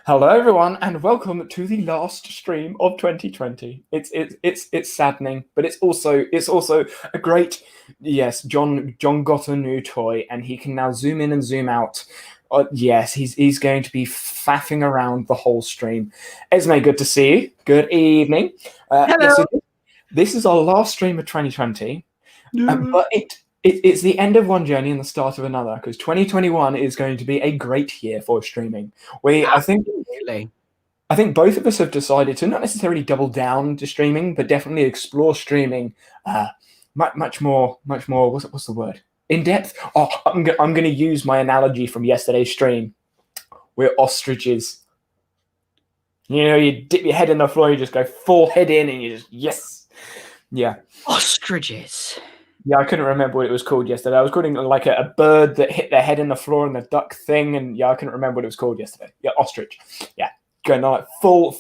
Hello, everyone, and welcome to the last stream of 2020. It's saddening, but it's also a great. Yes, John got a new toy, and he can now zoom in and zoom out. Yes, he's going to be faffing around the whole stream. Esme, good to see you. Good evening. Hello. So this is our last stream of 2020, but it's the end of one journey and the start of another, because 2021 is going to be a great year for streaming. Absolutely. I think both of us have decided to not necessarily double down to streaming, but definitely explore streaming much more. What's the word? In depth. Oh, I'm going to use my analogy from yesterday's stream. We're ostriches. You know, you dip your head in the floor, you just go full head in, and you just yes, yeah. Ostriches. Yeah, I couldn't remember what it was called yesterday. I was calling it like a bird that hit their head in the floor and the duck thing, and yeah, I couldn't remember what it was called yesterday. Yeah, ostrich. Yeah, going on like full.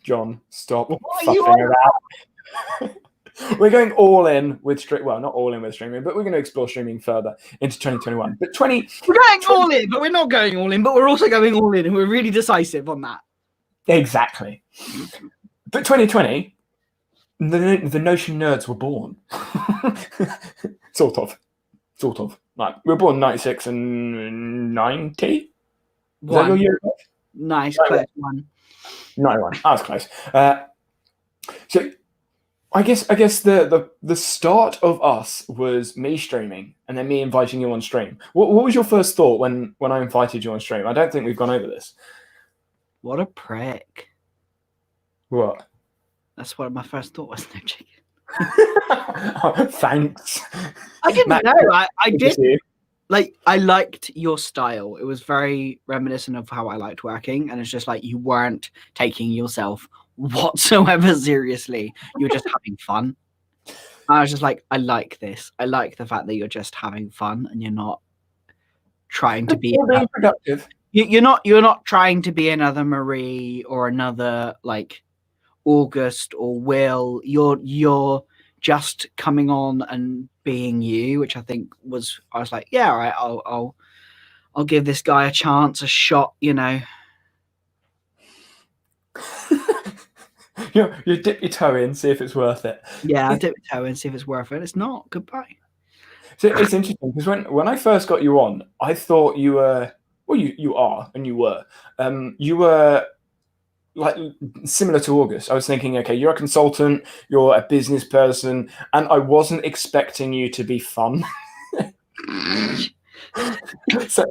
John, stop fucking about. We're going all in with streaming. Well, not all in with streaming, but we're going to explore streaming further into 2021. But we're going all in, but we're not going all in. But we're also going all in, and we're really decisive on that. Exactly. But 2020. The notion nerds were born. sort of. Like, we were born in 96 and 90. Is that your year? Nice, close one. 91. I was close. So I guess the start of us was me streaming and then me inviting you on stream. What was your first thought when I invited you on stream? I don't think we've gone over this. What a prick. What? That's what my first thought was. No chicken. Thanks. I didn't know. I did. Like, I liked your style. It was very reminiscent of how I liked working, and it's just like you weren't taking yourself whatsoever seriously. You were just having fun. I was just like, I like this. I like the fact that you're just having fun and you're not trying to be productive. You're not trying to be another Marie or another like August or Will. You're just coming on and being you, which I was like, yeah, all right, I'll give this guy a chance, a shot, you know. You dip your toe in, see if it's worth it. Yeah, I'll dip my toe in, see if it's worth it. It's not. Goodbye. So it's interesting because when I first got you on, I thought you were, well, you are, and you were like similar to August. I was thinking, okay, you're a consultant, you're a business person, and I wasn't expecting you to be fun. So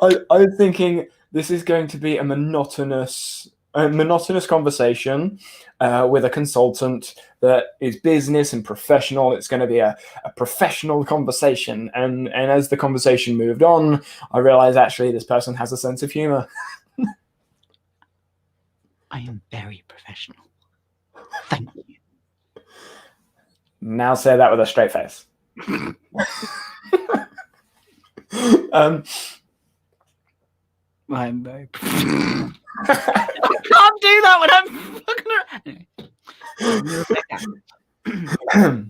I was thinking this is going to be a monotonous conversation with a consultant that is business and professional. It's going to be a professional conversation, and as the conversation moved on, I realized actually this person has a sense of humor. I am very professional. Thank you. Now say that with a straight face. I'm very professional. I can't do that when I'm fucking.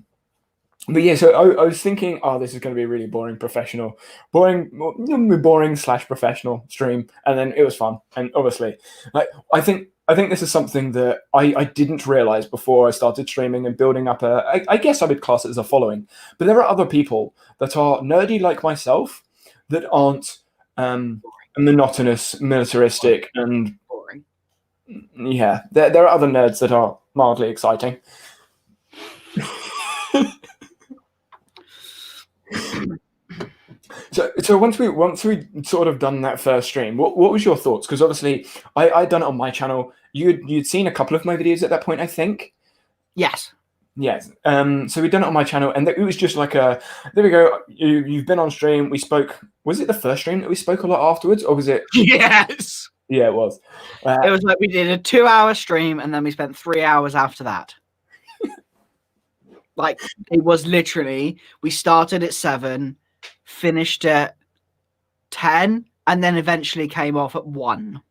But yeah, so I was thinking, oh, this is going to be a really boring / professional stream, and then it was fun. And obviously, like I think this is something that I didn't realize before I started streaming and building up I guess I would class it as a following. But there are other people that are nerdy like myself that aren't monotonous, militaristic, and boring. Yeah, there are other nerds that are mildly exciting. So once we sort of done that first stream, what was your thoughts? Because obviously I'd done it on my channel. You'd seen a couple of my videos at that point, I think. Yes. Yes. So we'd done it on my channel, and it was just like there we go. You've been on stream. We spoke. Was it the first stream that we spoke a lot afterwards, or was it? Yes. Yeah, it was. It was like we did a 2-hour stream, and then we spent 3 hours after that. Like, it was literally, we started at 7, finished at 10, and then eventually came off at 1.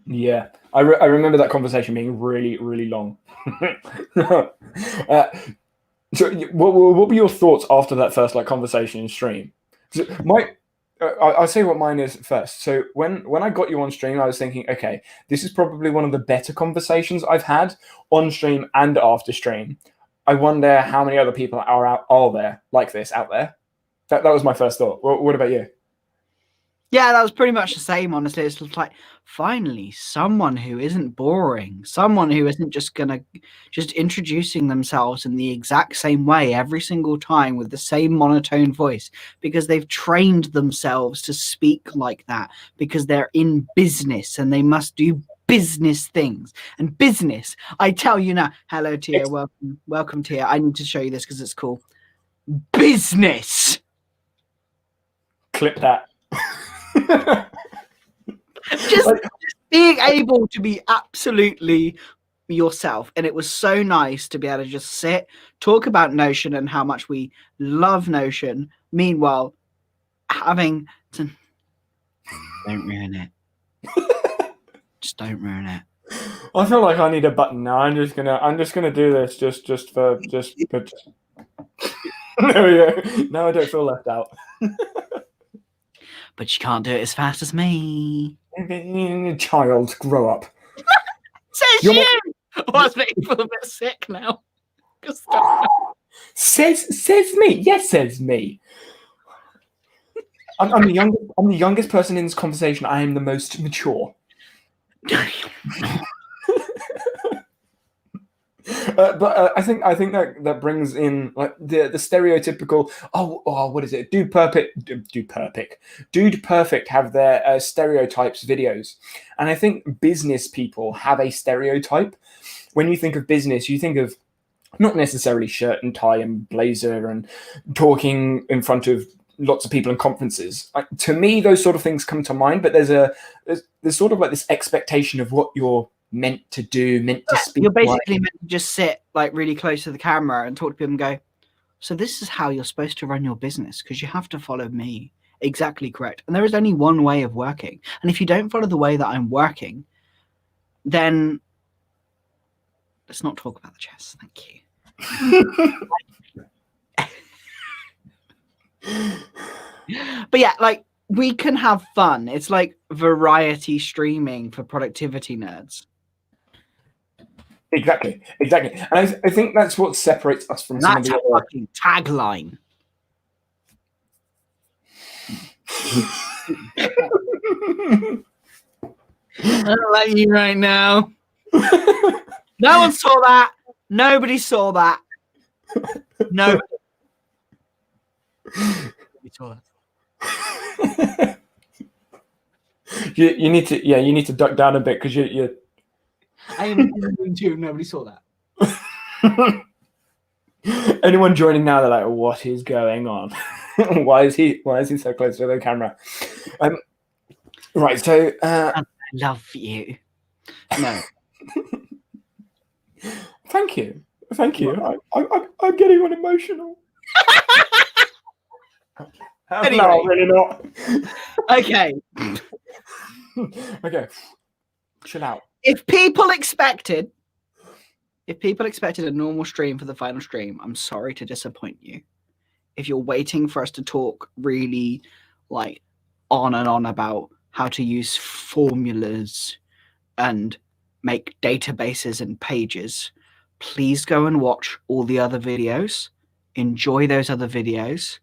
Yeah, I remember that conversation being really, really long. So what were your thoughts after that first conversation in stream? I'll say what mine is first. So when I got you on stream, I was thinking, okay, this is probably one of the better conversations I've had on stream and after stream. I wonder how many other people are there like this out there. That was my first thought. What about you? Yeah, that was pretty much the same, honestly. It's like, finally, someone who isn't boring, someone who isn't just introducing themselves in the exact same way every single time with the same monotone voice, because they've trained themselves to speak like that, because they're in business and they must do business things. And business, I tell you now, hello, Tia, welcome, Tia. I need to show you this because it's cool. Business. Clip that. just being able to be absolutely yourself, and it was so nice to be able to just sit, talk about Notion and how much we love Notion, meanwhile having to don't ruin it. Just don't ruin it. I feel like I need a button now. I'm just gonna do this just for there we go. Now I don't feel left out. But you can't do it as fast as me. Child, grow up. Says you! Oh, I was making me feel a bit sick now. Says me. Yes, says me. I'm the youngest person in this conversation. I am the most mature. But I think that brings in like the stereotypical what is it? Dude Perfect have their stereotypes videos, and I think business people have a stereotype. When you think of business, you think of not necessarily shirt and tie and blazer and talking in front of lots of people in conferences. To me, those sort of things come to mind, but there's sort of like this expectation of what you're meant to do, meant to speak. You're basically meant to just sit like really close to the camera and talk to people and go, so this is how you're supposed to run your business, because you have to follow me. Exactly correct. And there is only one way of working. And if you don't follow the way that I'm working, then let's not talk about the chess. Thank you. But yeah, like we can have fun. It's like variety streaming for productivity nerds. Exactly. And I think that's what separates us from some of the other fucking tagline. I don't like you right now. No one saw that. Nobody saw that. Nobody saw that. You need to duck down a bit because you. I am doing too. Nobody saw that. Anyone joining now, they're like, "What is going on? Why is he so close to the camera?" Right. So I love you. No. Thank you. I'm getting emotional. Anyway. No, really not. Okay. Okay. Chill out. If people expected a normal stream for the final stream, I'm sorry to disappoint you. If you're waiting for us to talk really like on and on about how to use formulas and make databases and pages, please go and watch all the other videos. Enjoy those other videos.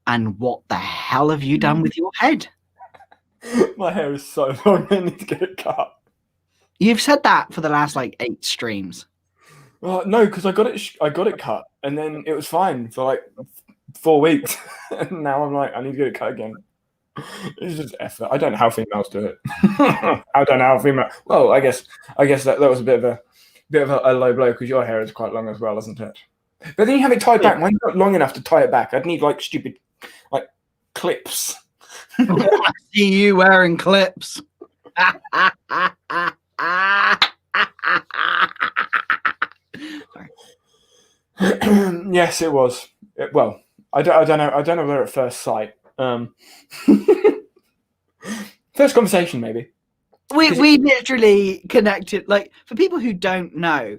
And what the hell have you done with your head? My hair is so long, I need to get it cut. You've said that for the last like 8 streams. Well, no, because I got it cut, and then it was fine for like 4 weeks, and now I'm like, I need to get it cut again. It's just effort. I don't know how females do it. I don't know how female. Well, I guess that was a bit of a low blow because your hair is quite long as well, isn't it? But then you have it tied back. Mine's not long enough to tie it back. I'd need like stupid like clips. I see you wearing clips. Yes, it was. Well, I don't know where at first sight. First conversation, maybe. We literally connected. Like, for people who don't know,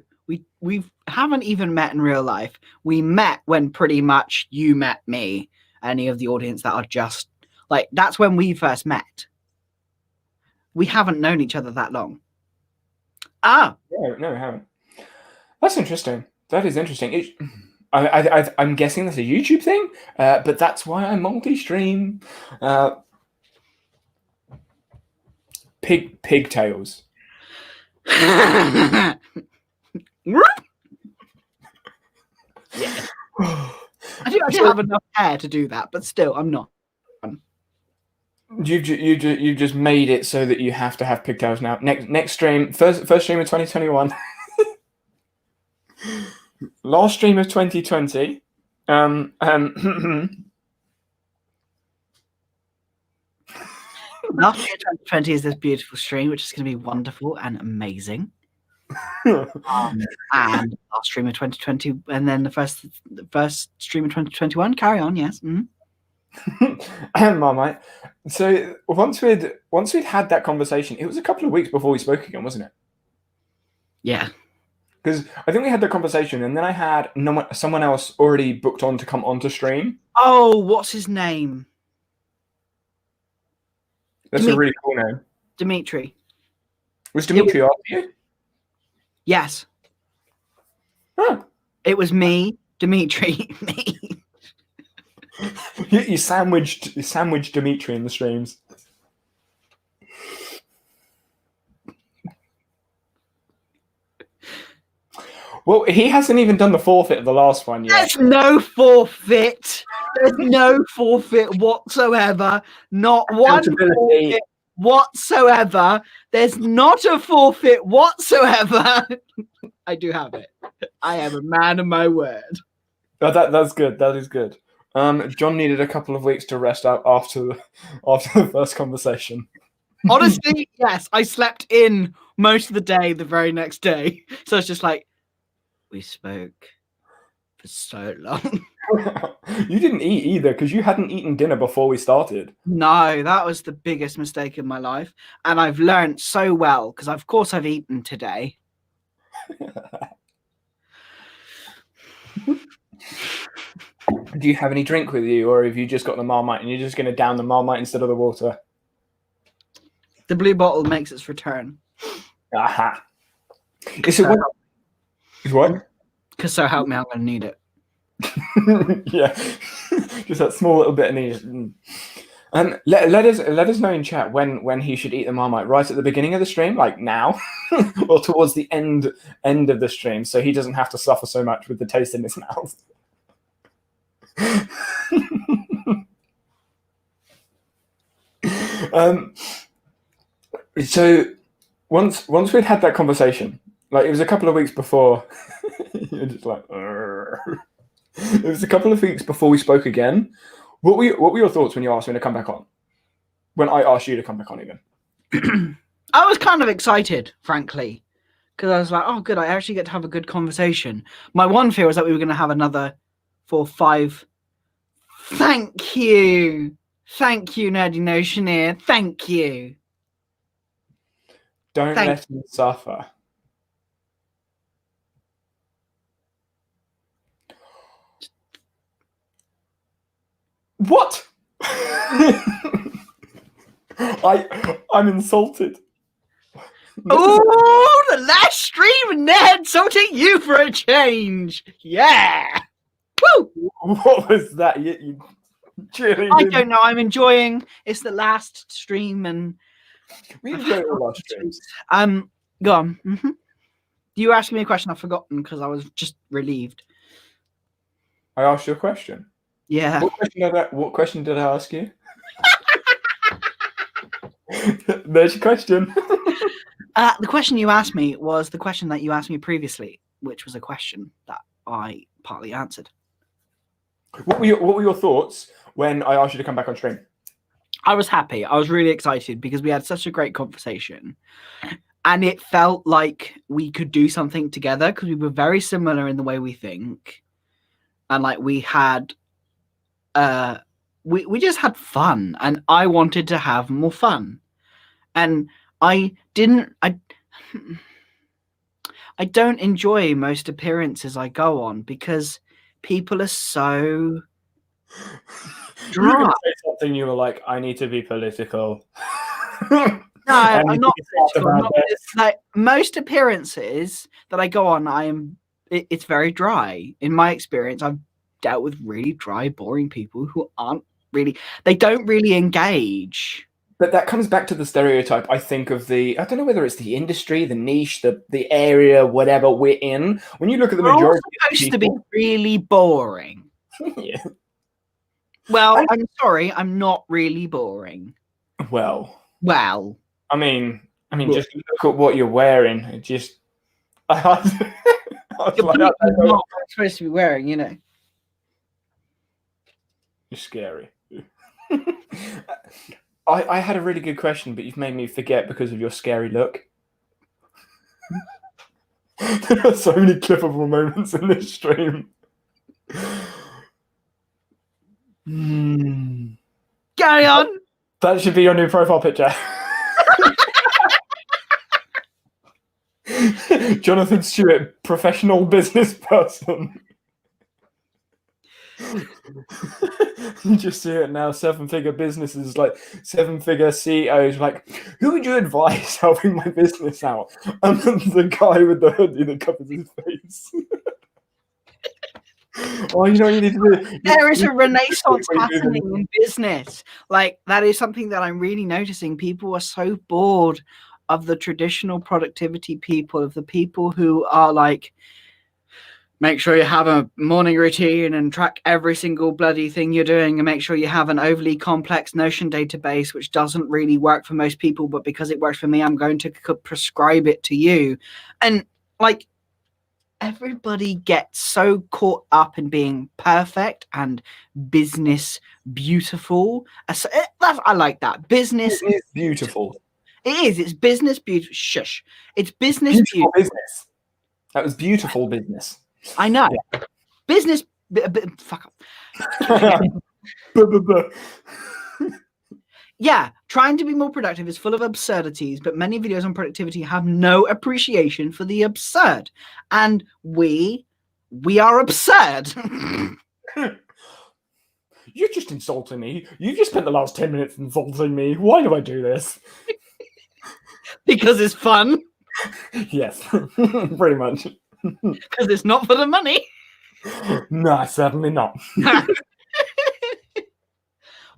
we haven't even met in real life. We met when pretty much you met me. Any of the audience that are just Like, that's when we first met. We haven't known each other that long. No, we haven't. That's interesting. That is interesting. I'm guessing that's a YouTube thing, but that's why I multi-stream. Pigtails. Yeah. I do have enough hair to do that, but still, I'm not. You've just made it so that you have to have pigtails now. Next stream, first stream of 2021. Last stream of 2020. Last year 2020 is this beautiful stream, which is going to be wonderful and amazing. And last stream of 2020, and then the first stream of 2021. Carry on, yes. Marmite. So once we'd had that conversation, it was a couple of weeks before we spoke again, wasn't it? Yeah. Because I think we had the conversation, and then I had someone else already booked on to come onto stream. Oh, what's his name? That's a really cool name. Dimitri. Was Dimitri after you? Yes. Huh. It was me, Dimitri, me. You sandwiched Dimitri in the streams. Well, he hasn't even done the forfeit of the last one yet. There's no forfeit. There's no forfeit whatsoever. Not one forfeit whatsoever. There's not a forfeit whatsoever. I do have it. I am a man of my word. Oh, that's good. That is good. John needed a couple of weeks to rest out after the first conversation. Honestly, yes. I slept in most of the day the very next day. So it's just like, we spoke for so long. You didn't eat either because you hadn't eaten dinner before we started. No, that was the biggest mistake in my life. And I've learned so well because, of course, I've eaten today. Do you have any drink with you, or have you just got the Marmite and you're just going to down the Marmite instead of the water? The blue bottle makes its return. Aha. Is what? Because so help me, I'm going to need it. Yeah, just that small little bit of need. Let us know in chat when he should eat the Marmite. Right at the beginning of the stream, like now, or towards the end of the stream, so he doesn't have to suffer so much with the taste in his mouth. So once we'd had that conversation, like it was a couple of weeks before. You're just like, it was a couple of weeks before we spoke again. What were your thoughts when you asked me to come back on? When I asked you to come back on again? I was kind of excited, frankly, because I was like, oh, good, I actually get to have a good conversation. My one fear was that we were going to have another 4 or 5. Thank you, Nerdy Notioneer. Thank you. Don't let him suffer. What? I'm insulted. Oh, the last stream, Ned, insulting you for a change. Yeah. Woo! What was that? You really I don't know. I'm enjoying. It's the last stream, and we enjoy all our streams. Go on. Mm-hmm. You asked me a question I've forgotten because I was just relieved. I asked you a question. Yeah. What question did I ask you? There's your question. The question you asked me was the question that you asked me previously, which was a question that I partly answered. What were your thoughts when I asked you to come back on stream? I was happy. I was really excited because we had such a great conversation. And it felt like we could do something together because we were very similar in the way we think. And like we had we just had fun, and I wanted to have more fun. And I don't enjoy most appearances I go on because people are so dry. something you were like, I need to be political. No, I I'm need not to be smart political. I'm about not, this. like most appearances that I go on, it's very dry. In my experience, I've dealt with really dry, boring people who they don't really engage. But that comes back to the stereotype, I think, of I don't know whether it's the industry, the niche, the area, whatever we're in. When you look at the We're all majority of supposed to be people, really boring. yeah. Well, I'm sorry, I'm not really boring. Well, I mean, just look at what you're wearing. It just, I was you're like, not supposed to be wearing, you know. You're scary. I had a really good question, but you've made me forget because of your scary look. There are so many clippable moments in this stream. Carry on. That should be your new profile picture. Jonathan Stewart, professional business person. You just see it now, 7-figure businesses, like 7-figure CEOs, like, who would you advise helping my business out? And the guy with the hoodie that covers his face. Oh, you know what you need to do? There is a renaissance happening in business. Like, that is something that I'm really noticing. People are so bored of the traditional productivity people, of the people who are like, make sure you have a morning routine and track every single bloody thing you're doing, and make sure you have an overly complex Notion database, which doesn't really work for most people, but because it works for me, I'm going to prescribe it to you. And like, everybody gets so caught up in being perfect and business beautiful. I like that. Business is beautiful. It is. It's business beautiful. Shush. It's business beautiful. Business. That was beautiful business. I know. Yeah. Business. Fuck up. Yeah, trying to be more productive is full of absurdities, but many videos on productivity have no appreciation for the absurd. And we are absurd. You're just insulting me. You've just spent the last 10 minutes insulting me. Why do I do this? Because it's fun. Yes, pretty much. Because it's not for the money. No, certainly not.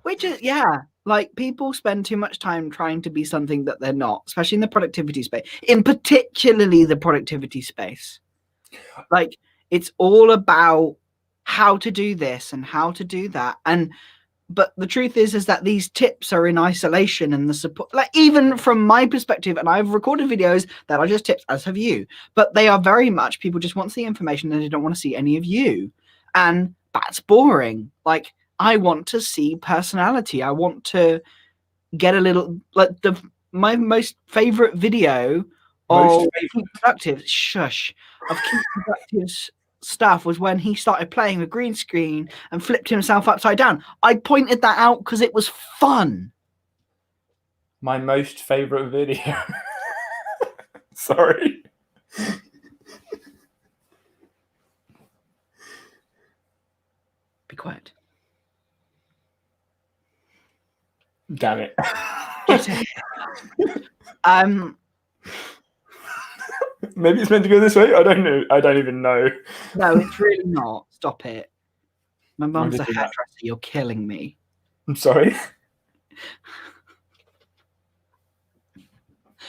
Which is, yeah, like people spend too much time trying to be something that they're not, especially in the productivity space, in particularly the productivity space. Like, it's all about how to do this and how to do that. But the truth is that these tips are in isolation, and the support, like, even from my perspective, and I've recorded videos that are just tips, as have you, but they are very much, people just want the information and they don't want to see any of you. And that's boring. Like, I want to see personality. I want to get a little, like, my most favorite video of Keep Productive, of Keep Productive stuff was when he started playing a green screen and flipped himself upside down. I pointed that out because it was fun. My most favorite video. Sorry. Be quiet. Damn it. Maybe it's meant to go this way. I don't know. I don't even know. No, it's really not. Stop it. My mum's a hairdresser. You're killing me. I'm sorry.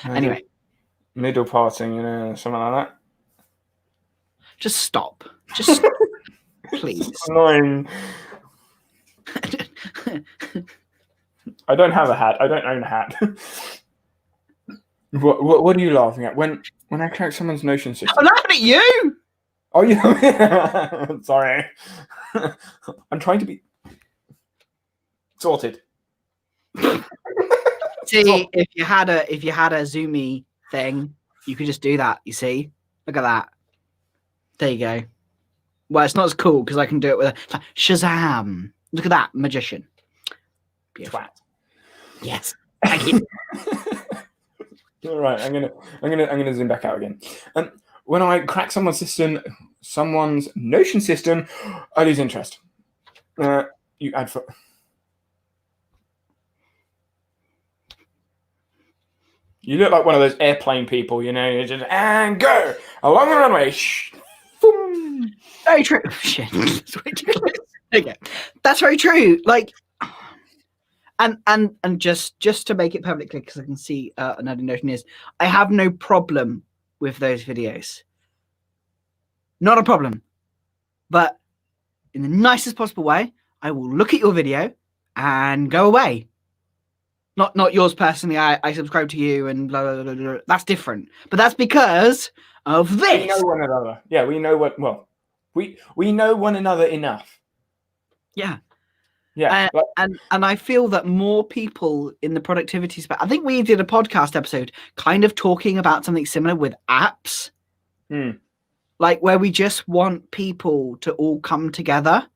Anyway. Middle parting, something like that. Just stop. Just stop. Please. It's annoying. I don't have a hat. I don't own a hat. What are you laughing at? When I crack someone's Notion system. I'm laughing at you. Oh, yeah. Sorry. I'm trying to be sorted. See, if you had a Zoomy thing, you could just do that. You see, look at that. There you go. Well, it's not as cool because I can do it with a Shazam. Look at that, magician. Beautiful. Yes. Thank you. All right, I'm gonna zoom back out again. When I crack someone's Notion system, I lose interest. You add for. You look like one of those airplane people, you're just, and go along the runway. Boom. Very true. Shit. Okay. That's very true. Like, and just to make it perfectly clear, because I can see another notion is, I have no problem with those videos. Not a problem. But in the nicest possible way, I will look at your video and go away. Not yours personally. I subscribe to you and blah, blah, blah, blah. That's different. But that's because of this. We know one another. Yeah, we know what. Well, we know one another enough. Yeah. Yeah. And I feel that more people in the productivity space. I think we did a podcast episode kind of talking about something similar with apps. Like where we just want people to all come together.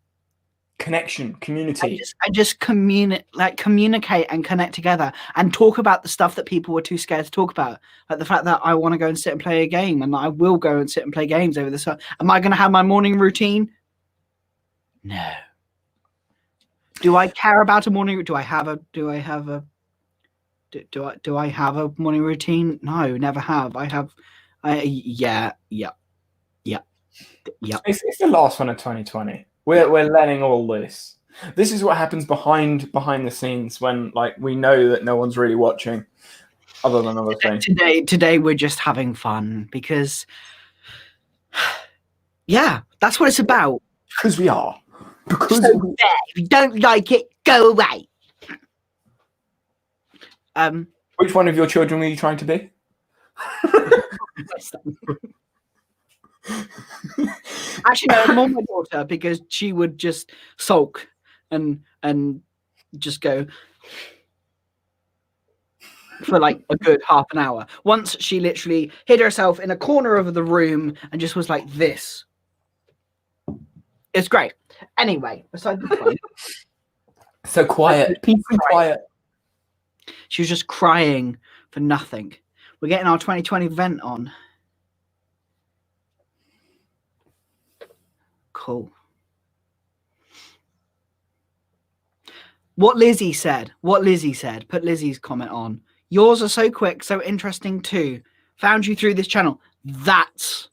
Connection, community, and just communicate and connect together and talk about the stuff that people were too scared to talk about, like the fact that I want to go and sit and play a game, and I will go and sit and play games over this. Am I going to have my morning routine? No. Do I care about a morning? Do I have a morning routine? No, never have. Yeah. It's the last one of 2020. We're letting all this. This is what happens behind the scenes when we know that no one's really watching, other than other things. Today we're just having fun because, yeah, that's what it's about. Because we are. Because if you don't like it, go away. Which one of your children were you trying to be? Actually, no, more my daughter, because she would just sulk and just go for like a good half an hour. Once she literally hid herself in a corner of the room and just was like this. It's great. Anyway, besides the point. So quiet, peace and quiet. She was just crying for nothing. We're getting our 2020 event on. Cool. What Lizzie said. Put Lizzie's comment on. Yours are so quick, so interesting too. Found you through this channel. That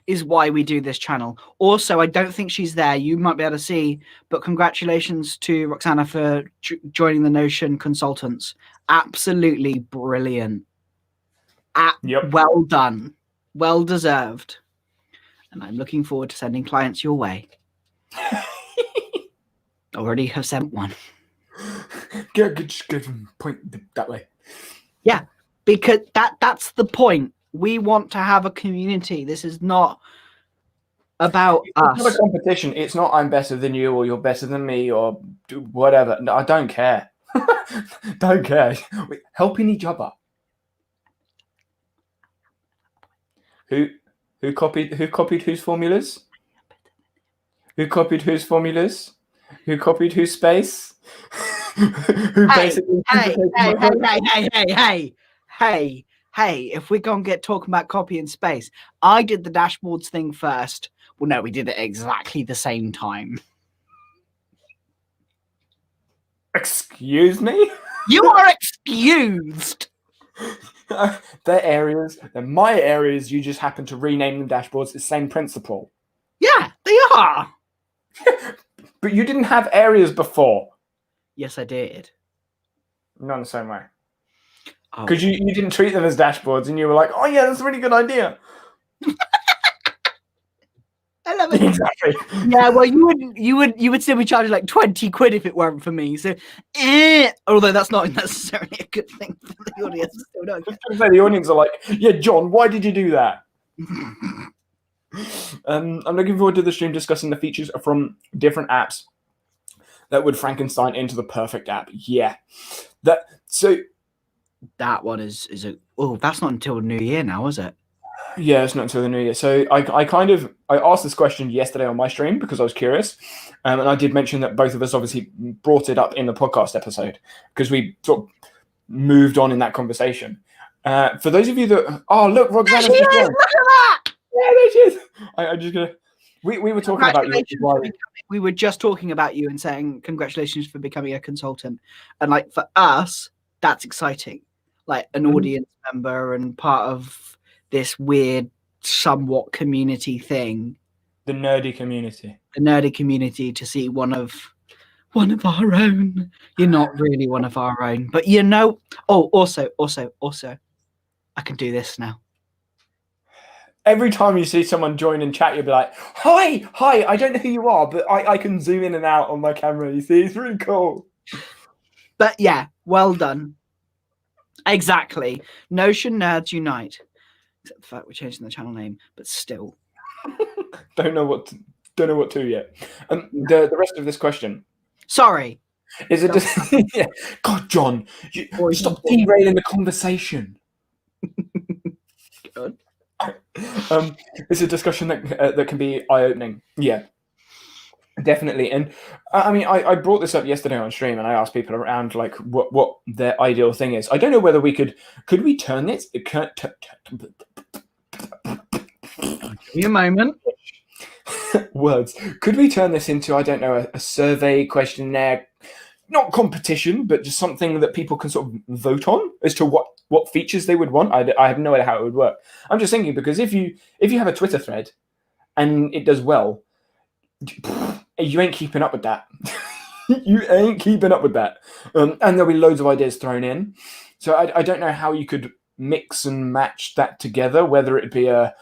is why we do this channel. Also, I don't think she's there. You might be able to see, but congratulations to Roxana for joining the Notion consultants. Absolutely brilliant. Yep. Well done. Well deserved. And I'm looking forward to sending clients your way. Already have sent one. Good point that way. Yeah, because that's the point. We want to have a community. This is not about us. It's not a competition. It's not I'm better than you or you're better than me or whatever. No, I don't care. Don't care. We're helping each other. Who copied whose formulas? Who copied whose formulas? Who copied whose space? Who basically Hey, if we're gonna get talking about copy and space, I did the dashboards thing first. Well, no, we did it exactly the same time. Excuse me? You are excused. They're areas. They're my areas. You just happen to rename them dashboards. It's the same principle. Yeah, they are. But you didn't have areas before. Yes, I did. Not in the same way. Because you didn't treat them as dashboards, and you were like, "Oh yeah, that's a really good idea." I love it. Exactly. Yeah, well, you would still be charging like 20 quid if it weren't for me. So, although that's not necessarily a good thing for the audience. The audience are like, "Yeah, John, why did you do that?" I'm looking forward to the stream discussing the features from different apps that would Frankenstein into the perfect app. Yeah, that one is that's not until New Year now, is it? Yeah, it's not until the New Year. So I asked this question yesterday on my stream because I was curious, and I did mention that both of us obviously brought it up in the podcast episode because we sort of moved on in that conversation. For those of you that look, Roxana's just look at that. Yeah, there she is. I'm just gonna. We were talking about you. We were just talking about you and saying congratulations for becoming a consultant, and like for us, that's exciting. Like an Mhm. audience member and part of this weird, somewhat community thing, The nerdy community. the nerdy community, to see one of our own. You're not really one of our own, but you know. Oh, also, I can do this now. Every time you see someone join in chat, you'll be like, hi, I don't know who you are, but I can zoom in and out on my camera. You see, it's really cool. But yeah, well done. Exactly. Notion Nerds Unite. Except the fact we're changing the channel name, but still. Don't know what to yet. The rest of this question. Sorry. Is it just yeah. God, John, stop derailing the conversation. Good. It's a discussion that can be eye-opening. Yeah, definitely. And I mean, I brought this up yesterday on stream, and I asked people around like what their ideal thing is. I don't know whether we could we turn this. Give me a moment. Words. Could we turn this into, I don't know, a survey questionnaire, not competition, but just something that people can sort of vote on as to what features they would want? I have no idea how it would work. I'm just thinking, because if you have a Twitter thread and it does well, you ain't keeping up with that. You ain't keeping up with that. And there'll be loads of ideas thrown in. So I don't know how you could mix and match that together, whether it be I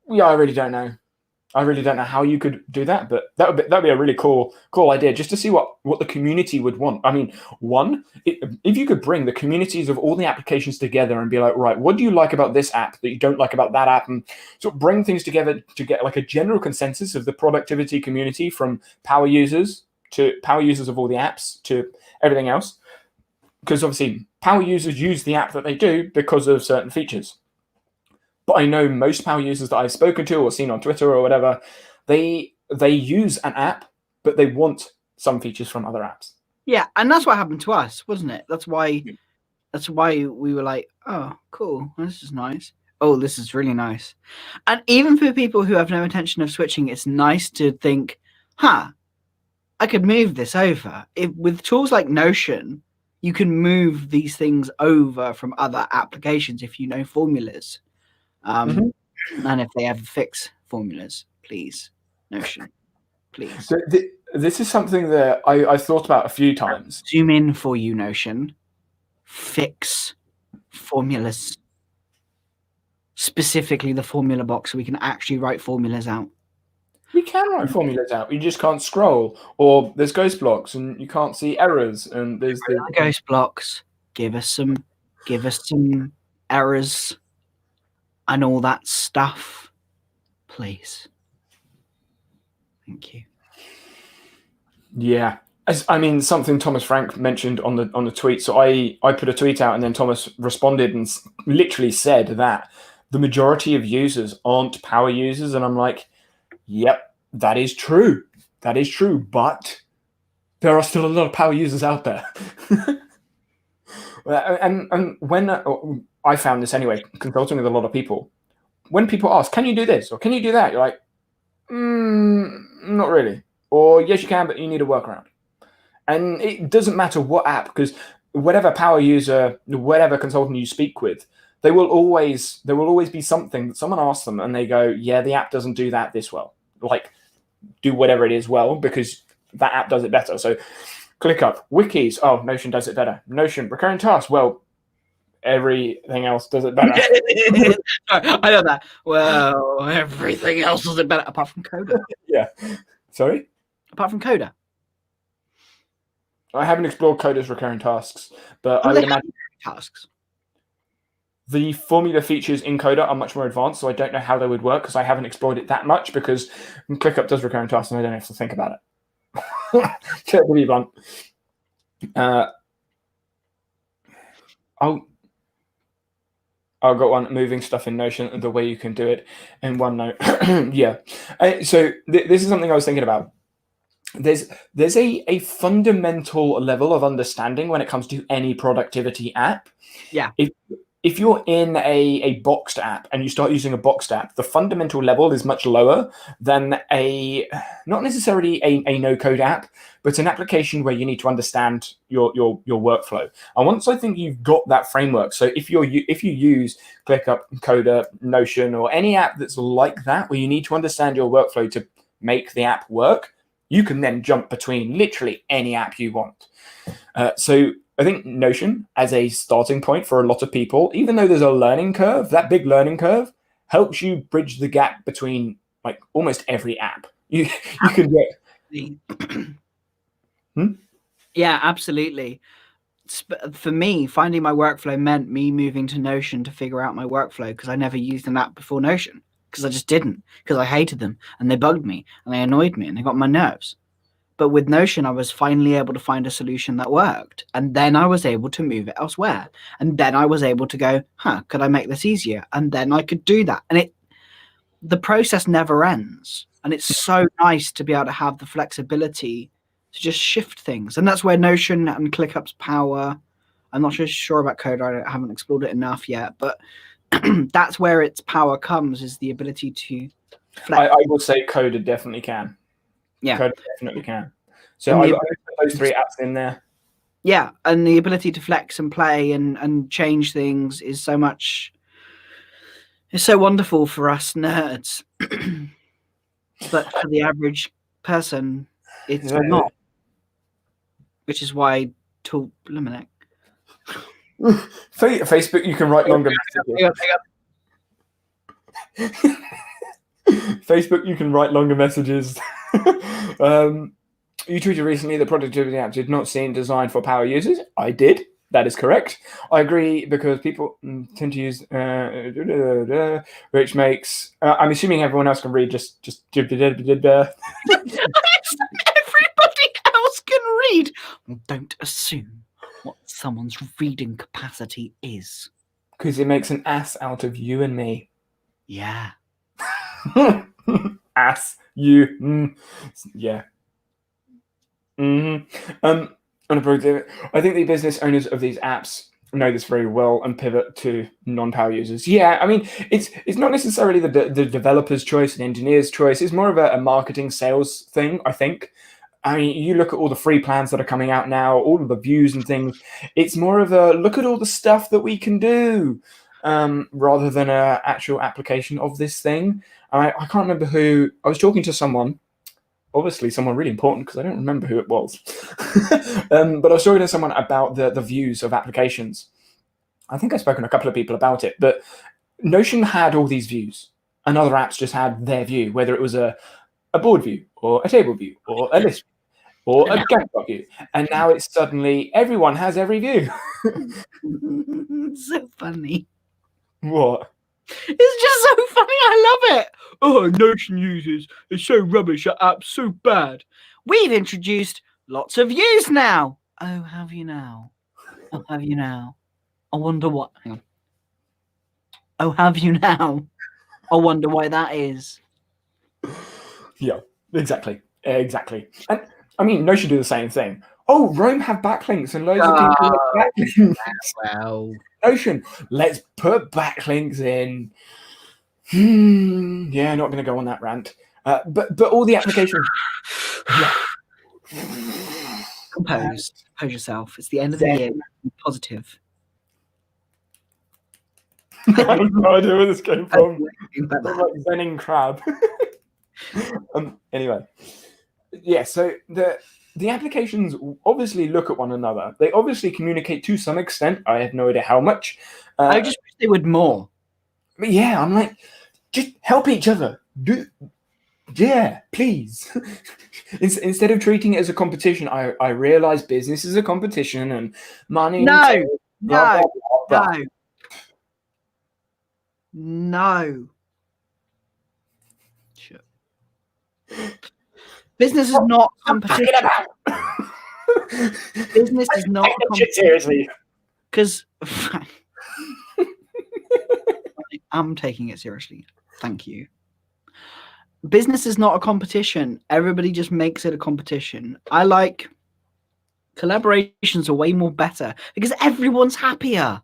really don't know. I really don't know how you could do that, but that'd be a really cool idea, just to see what the community would want. I mean, if you could bring the communities of all the applications together and be like, right, what do you like about this app that you don't like about that app, and sort of bring things together to get like a general consensus of the productivity community, from power users of all the apps to everything else, because obviously power users use the app that they do because of certain features. But I know most power users that I've spoken to or seen on Twitter or whatever, they use an app, but they want some features from other apps. Yeah, and that's what happened to us, wasn't it? That's why we were like, oh, cool, this is nice. Oh, this is really nice. And even for people who have no intention of switching, it's nice to think, I could move this over. With tools like Notion, you can move these things over from other applications if you know formulas. And if they ever fix formulas, please, Notion, please. So this is something that I thought about a few times. Zoom in for you, Notion. Fix formulas. Specifically the formula box, so we can actually write formulas out. We can write formulas out. You just can't scroll, or there's ghost blocks, and you can't see errors. And there's the ghost blocks. Give us some errors and all that stuff, please. Thank you. Yeah, I mean, something Thomas Frank mentioned on the tweet. So I put a tweet out, and then Thomas responded and literally said that the majority of users aren't power users, and I'm like, yep, that is true. That is true, but there are still a lot of power users out there. And when I found this anyway, consulting with a lot of people, when people ask, can you do this or can you do that? You're like, not really. Or yes, you can, but you need a workaround. And it doesn't matter what app, because whatever power user, whatever consultant you speak with, there will always be something that someone asks them and they go, yeah, the app doesn't do that this well. Like, do whatever it is well, because that app does it better. So ClickUp, wikis, oh, Notion does it better. Notion, recurring tasks, well, everything else does it better. I know that. Well, everything else does it better, apart from Coda. Yeah. Sorry? Apart from Coda. I haven't explored Coda's recurring tasks, but I would imagine tasks. The formula features in Coda are much more advanced, so I don't know how they would work because I haven't explored it that much, because ClickUp does recurring tasks and I don't have to think about it. To be blunt. I've got one, moving stuff in Notion, the way you can do it in OneNote. Yeah. So this is something I was thinking about. There's a fundamental level of understanding when it comes to any productivity app. Yeah. if you're in a boxed app and you start using a boxed app, the fundamental level is much lower than not necessarily a no-code app, but an application where you need to understand your workflow. And once I think you've got that framework, so if you use ClickUp, Coda, Notion, or any app that's like that, where you need to understand your workflow to make the app work, you can then jump between literally any app you want. So I think Notion, as a starting point for a lot of people, even though there's a learning curve, that big learning curve helps you bridge the gap between like almost every app. You can get. Yeah, absolutely. For me, finding my workflow meant me moving to Notion to figure out my workflow, because I never used an app before Notion, because I just didn't, because I hated them and they bugged me and they annoyed me and they got my nerves. But with Notion, I was finally able to find a solution that worked. And then I was able to move it elsewhere. And then I was able to go, could I make this easier? And then I could do that. And the process never ends. And it's so nice to be able to have the flexibility to just shift things. And that's where Notion and ClickUp's power. I'm not sure about Coda. I haven't explored it enough yet. But that's where its power comes, is the ability to flex. I will say Coda definitely can. Yeah, Coda definitely can. So I put those 3 apps in there. Yeah, and the ability to flex and play and change things is so much. It's so wonderful for us nerds, but for the average person, it's not. Which is why to eliminate. Facebook, you can write longer messages. Facebook, you can write longer messages. You tweeted recently that productivity apps did not seem designed for power users. I did. That is correct. I agree, because people tend to use which makes. I'm assuming everyone else can read. Just everybody else can read. Don't assume what someone's reading capacity is, because it makes an ass out of you and me. Yeah. Ass you. Yeah. I think the business owners of these apps know this very well and pivot to non-power users. Yeah, I mean, it's not necessarily the developer's choice and engineer's choice. It's more of a marketing sales thing, I think. I mean, you look at all the free plans that are coming out now, all of the views and things. It's more of a look at all the stuff that we can do, rather than an actual application of this thing. I can't remember who. I was talking to someone. Obviously someone really important, because I don't remember who it was. But I was talking to someone about the views of applications. I think I've spoken to a couple of people about it, but Notion had all these views, and other apps just had their view, whether it was a board view or a table view or a list or a Gantt view. And now it's suddenly everyone has every view. So funny. What? It's just so funny. I love it. Oh, Notion users are so rubbish. That app's so bad. We've introduced lots of views now. Oh, have you now? Oh, have you now? I wonder what. Hang on. Oh, have you now? I wonder why that is. Yeah, exactly. And I mean, Notion do the same thing. Oh, Rome have backlinks, and loads of people like backlinks. Well, Notion, let's put backlinks in. Yeah, not going to go on that rant. But all the applications. Compose yourself. It's the end of the year. Be positive. I have no idea where this came from. Like zenning crab. Anyway, yeah. So the applications obviously look at one another. They obviously communicate to some extent. I have no idea how much. I just wish they would more. But yeah, I'm like, just help each other. Yeah, please. Instead of treating it as a competition, I realize business is a competition and money. No. Sure. Business is not competition. Business is not competition. Seriously. Because I'm taking it seriously. Thank you. Business is not a competition. Everybody just makes it a competition. I like collaborations are way more better because everyone's happier.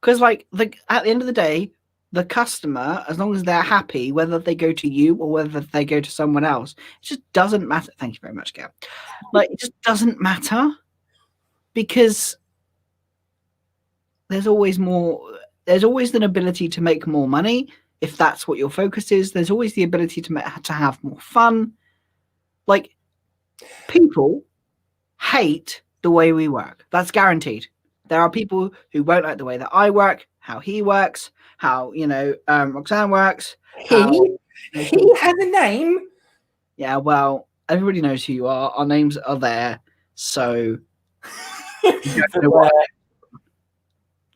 Because like at the end of the day, the customer, as long as they're happy, whether they go to you or whether they go to someone else, it just doesn't matter. Thank you very much, Gail. Like, it just doesn't matter, because there's always more. There's always an ability to make more money if that's what your focus is. There's always the ability to have more fun. Like, people hate the way we work. That's guaranteed. There are people who won't like the way that I work, how he works, how Roxanne works. He has a name. Yeah, well, everybody knows who you are. Our names are there, so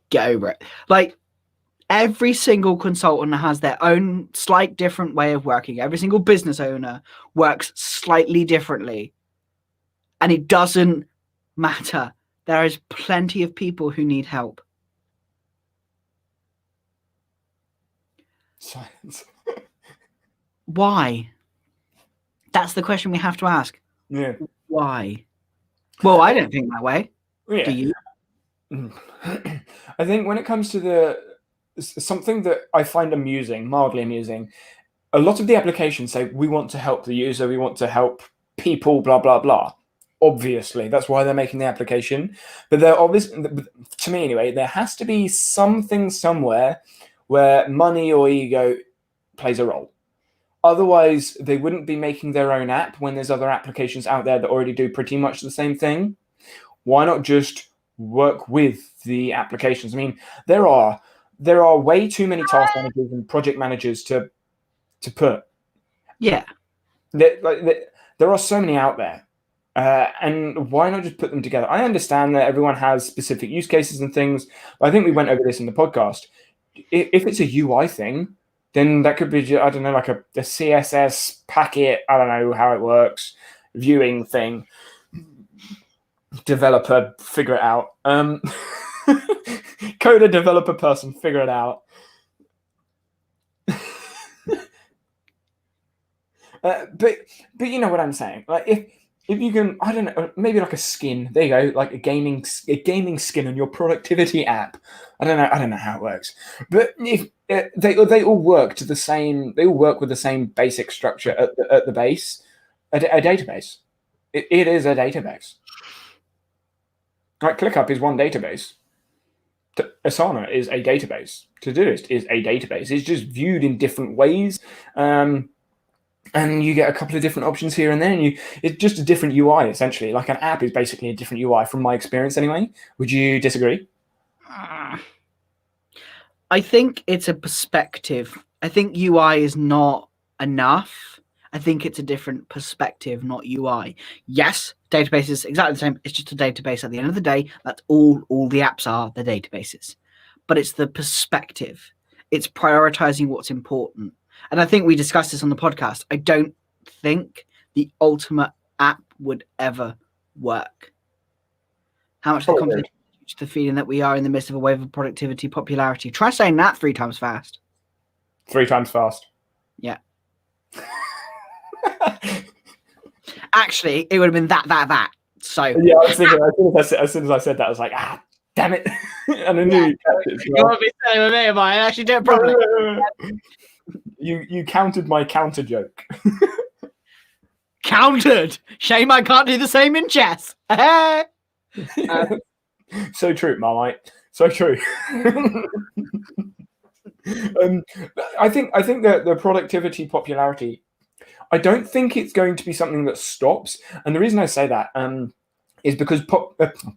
get over it. Like, every single consultant has their own slight different way of working. Every single business owner works slightly differently, and it doesn't matter. There is plenty of people who need help. Silence. Why? That's the question we have to ask. Yeah. Why? Well, I don't think that way. Yeah. Do you? I think when it comes to something that I find amusing, mildly amusing, a lot of the applications say we want to help the user, we want to help people, blah blah blah. Obviously, that's why they're making the application. But they're obvious, to me anyway, there has to be something somewhere where money or ego plays a role. Otherwise, they wouldn't be making their own app when there's other applications out there that already do pretty much the same thing. Why not just work with the applications? I mean, there are way too many task managers and project managers to put. Yeah. There are so many out there. And why not just put them together? I understand that everyone has specific use cases and things, but I think we went over this in the podcast. If it's a UI thing, then that could be, I don't know, like a CSS packet, I don't know how it works, viewing thing. Developer, figure it out. Coder, developer person, figure it out. But you know what I'm saying? Like, if you can, I don't know, maybe like a skin. There you go, like a gaming skin on your productivity app. I don't know how it works, but if they all work to the same, they all work with the same basic structure at the base, a database. It is a database. Like ClickUp is one database. Asana is a database. Todoist is a database. It's just viewed in different ways. And you get a couple of different options here and there, and it's just a different UI, essentially. Like, an app is basically a different UI from my experience anyway. Would you disagree? I think it's a perspective. I think UI is not enough. I think it's a different perspective, not UI. Yes, database is exactly the same. It's just a database at the end of the day. That's all the apps are, the databases. But it's the perspective. It's prioritizing what's important. And I think we discussed this on the podcast. I don't think the ultimate app would ever work. How much of the competition to the feeling that we are in the midst of a wave of productivity popularity? Try saying that 3 times fast. 3 times fast. Yeah. Actually, it would have been that. So yeah, I was thinking, as soon as I said that, I was like, damn it. And I knew you kept it. You want to be saying with me, am I? Actually do it properly. You countered my counter joke. Countered. Shame I can't do the same in chess. So true, Marmite. So true. I think that the productivity popularity, I don't think it's going to be something that stops. And the reason I say that is because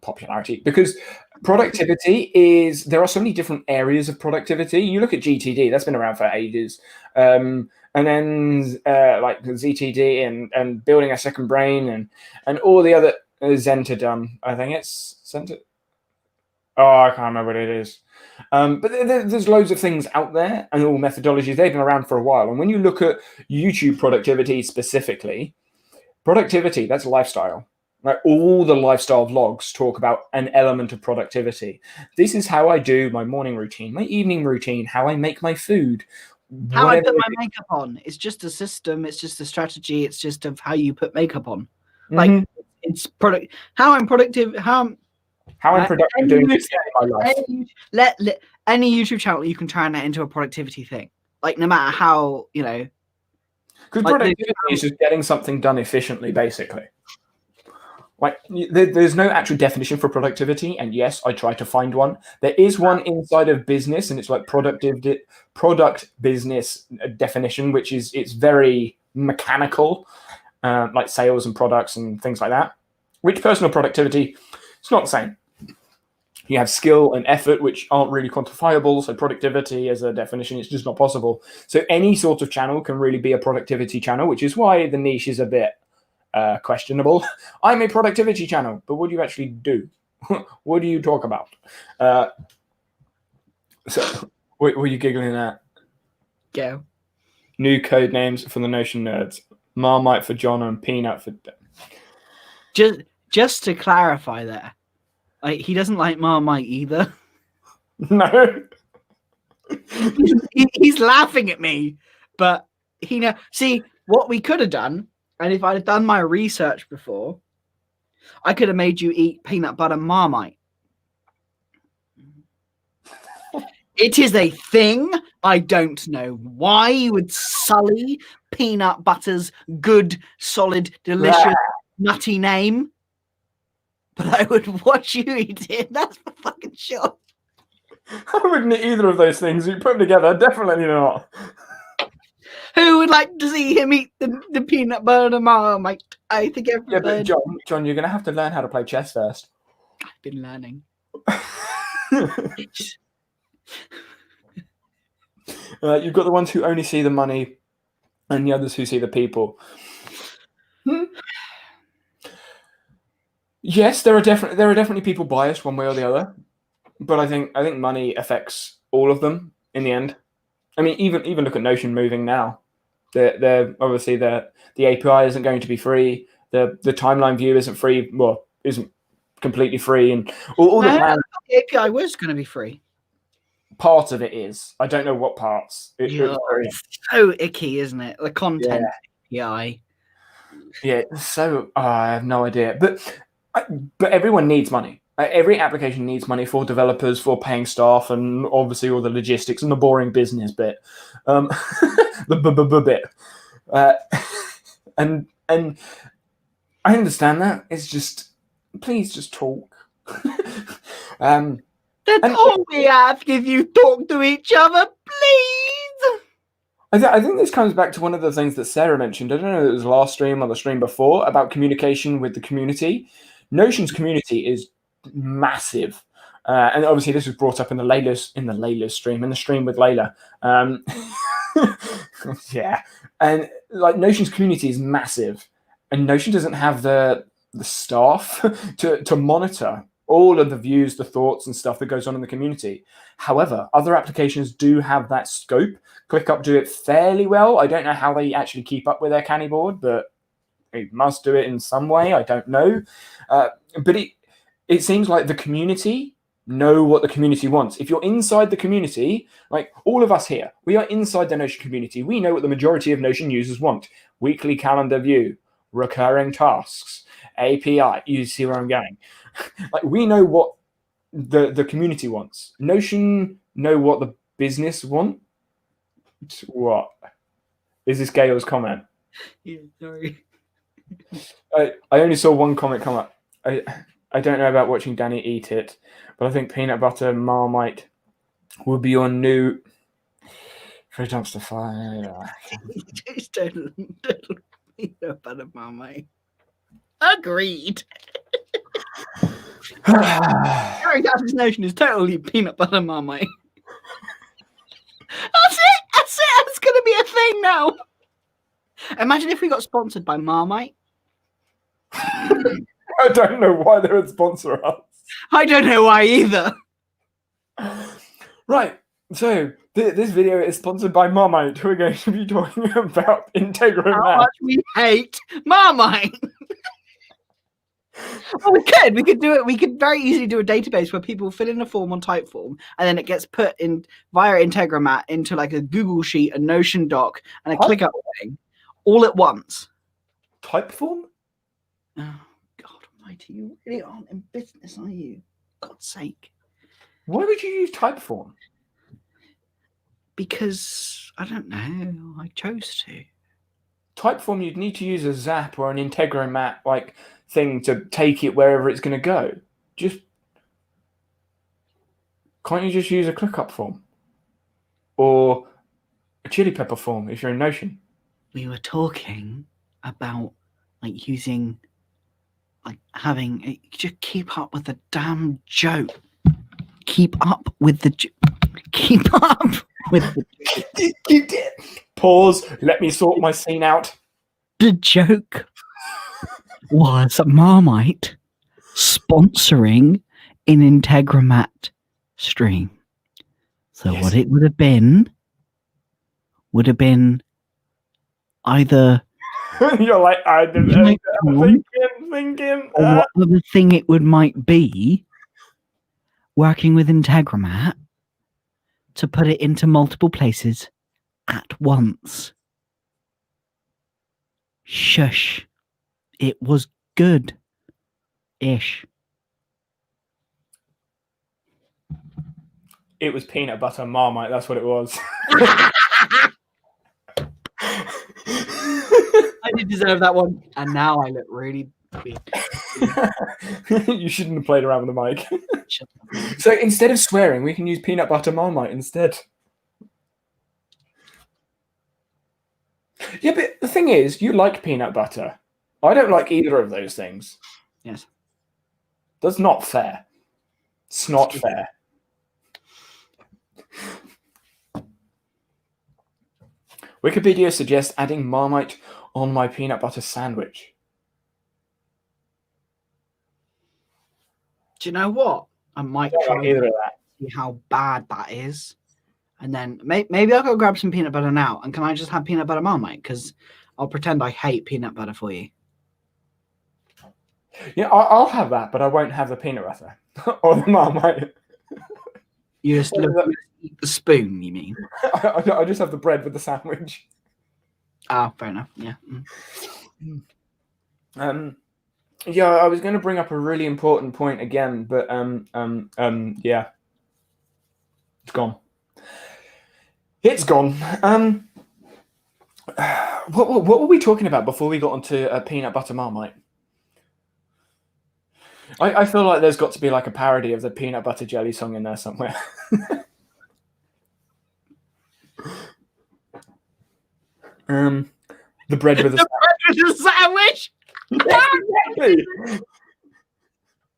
popularity, because productivity is, there are so many different areas of productivity. You look at GTD, that's been around for ages. And then like ZTD and building a second brain and all the other Zentodum. I think it's Zentodum. Oh, I can't remember what it is. But there's loads of things out there and all methodologies. They've been around for a while. And when you look at YouTube productivity specifically, productivity, that's lifestyle. Like, all the lifestyle vlogs talk about an element of productivity. This is how I do my morning routine, my evening routine, how I make my food. How I put my makeup on. It's just a system. It's just a strategy. It's just of how you put makeup on. Like, it's product. How I'm productive. How How I'm productive doing this in my life. Any YouTube channel, you can turn that into a productivity thing. Like, no matter how, Because like productivity is just getting something done efficiently, basically. Like, there's no actual definition for productivity, and yes, I try to find one. There is one inside of business, and it's like product business definition, which is it's very mechanical, like sales and products and things like that. Which personal productivity, it's not the same. You have skill and effort, which aren't really quantifiable. So productivity as a definition, it's just not possible. So any sort of channel can really be a productivity channel, which is why the niche is a bit questionable. I'm a productivity channel, but what do you actually do? What do you talk about? So what were you giggling at? Go. New code names for the Notion nerds. Marmite for John and Peanut for... Just to clarify there, like, he doesn't like Marmite either. No. He's laughing at me, but see what we could have done, and if I'd have done my research before, I could have made you eat peanut butter Marmite. It is a thing. I don't know why you would sully peanut butter's good, solid, delicious, nutty name, but I would watch you eat it. That's for fucking sure. I wouldn't eat either of those things you put them together. Definitely not. Who would like to see him eat the peanut butter Marmite? I think everybody. Yeah, but John, you're going to have to learn how to play chess first. I've been learning. You've got the ones who only see the money, and the others who see the people. Yes, there are definitely people biased one way or the other, but I think money affects all of them in the end. I mean, even look at Notion moving now. They're obviously the API isn't going to be free. The timeline view isn't free. Well, isn't completely free, and all the plans. The API was going to be free. Part of it is. I don't know what parts. It's so icky, isn't it? The content API. Yeah, so I have no idea. But everyone needs money. Every application needs money for developers, for paying staff, and obviously all the logistics and the boring business bit. The bit. And I understand that. It's just, please just talk. That's all we ask, is you talk to each other, please. I think this comes back to one of the things that Sarah mentioned. I don't know if it was last stream or the stream before, about communication with the community. Notion's community is massive. And obviously this was brought up in the Layla's stream, in the stream with Layla. Yeah. And like Notion's community is massive. And Notion doesn't have the staff to monitor all of the views, the thoughts and stuff that goes on in the community. However, other applications do have that scope. ClickUp do it fairly well. I don't know how they actually keep up with their canny board, but they must do it in some way. I don't know. But it seems like the community know what the community wants. If you're inside the community, like all of us here, we are inside the Notion community. We know what the majority of Notion users want. Weekly calendar view, recurring tasks, API. You see where I'm going. Like we know what the community wants. Notion know what the business want. What? Is this Gail's comment? Yeah, sorry. I only saw one comment come up. I don't know about watching Danny eat it, but I think peanut butter Marmite would be your new free dumpster fire. Just total peanut butter Marmite. Agreed. Harry Duff's Notion is totally peanut butter Marmite. That's it. That's going to be a thing now. Imagine if we got sponsored by Marmite. I don't know why they would sponsor us. I don't know why either. Right. So this video is sponsored by Marmite. We're going to be talking about Integra How Math. much we hate Marmite. Well, we could do it. We could very easily do a database where people fill in a form on Typeform, and then it gets put in via Integromat into like a Google Sheet, a Notion doc, and a ClickUp thing, all at once. Typeform? Oh God Almighty! You really aren't in business, are you? God's sake. Why would you use Typeform? Because I don't know. I chose to. Typeform, you'd need to use a Zap or an Integromat like thing to take it wherever it's going to go. Can't you just use a ClickUp form or a Chili Pepper form if you're in Notion? We were talking about like using, like having. Just keep up with the damn joke. Keep up with the. Keep up with the. Pause. Let me sort my scene out. The joke was Marmite sponsoring an Integromat stream. So Yes. what it would have been either You're like, I'm thinking. or what other thing it might be working with Integromat to put it into multiple places at once. Shush. It was good-ish. It was peanut butter Marmite. That's what it was. I did deserve that one, and now I look really weak. You shouldn't have played around with the mic. So instead of swearing, we can use peanut butter Marmite instead. Yeah, but the thing is, you like peanut butter. I don't like either of those things. Yes. That's not fair. It's not fair. Wikipedia suggests adding Marmite on my peanut butter sandwich. Do you know what? I might Don't try like either of that. see how bad that is. And then maybe I'll go grab some peanut butter now. And can I just have peanut butter Marmite? Because I'll pretend I hate peanut butter for you. Yeah, I'll have that, but I won't have the peanut butter or the Marmite. You just eat the spoon, you mean? I just have the bread with the sandwich. Oh, fair enough. Yeah. Yeah, I was going to bring up a really important point again, but yeah, it's gone. It's gone. What were we talking about before we got onto peanut butter Marmite? I feel like there's got to be like a parody of the peanut butter jelly song in there somewhere. The bread with the sandwich.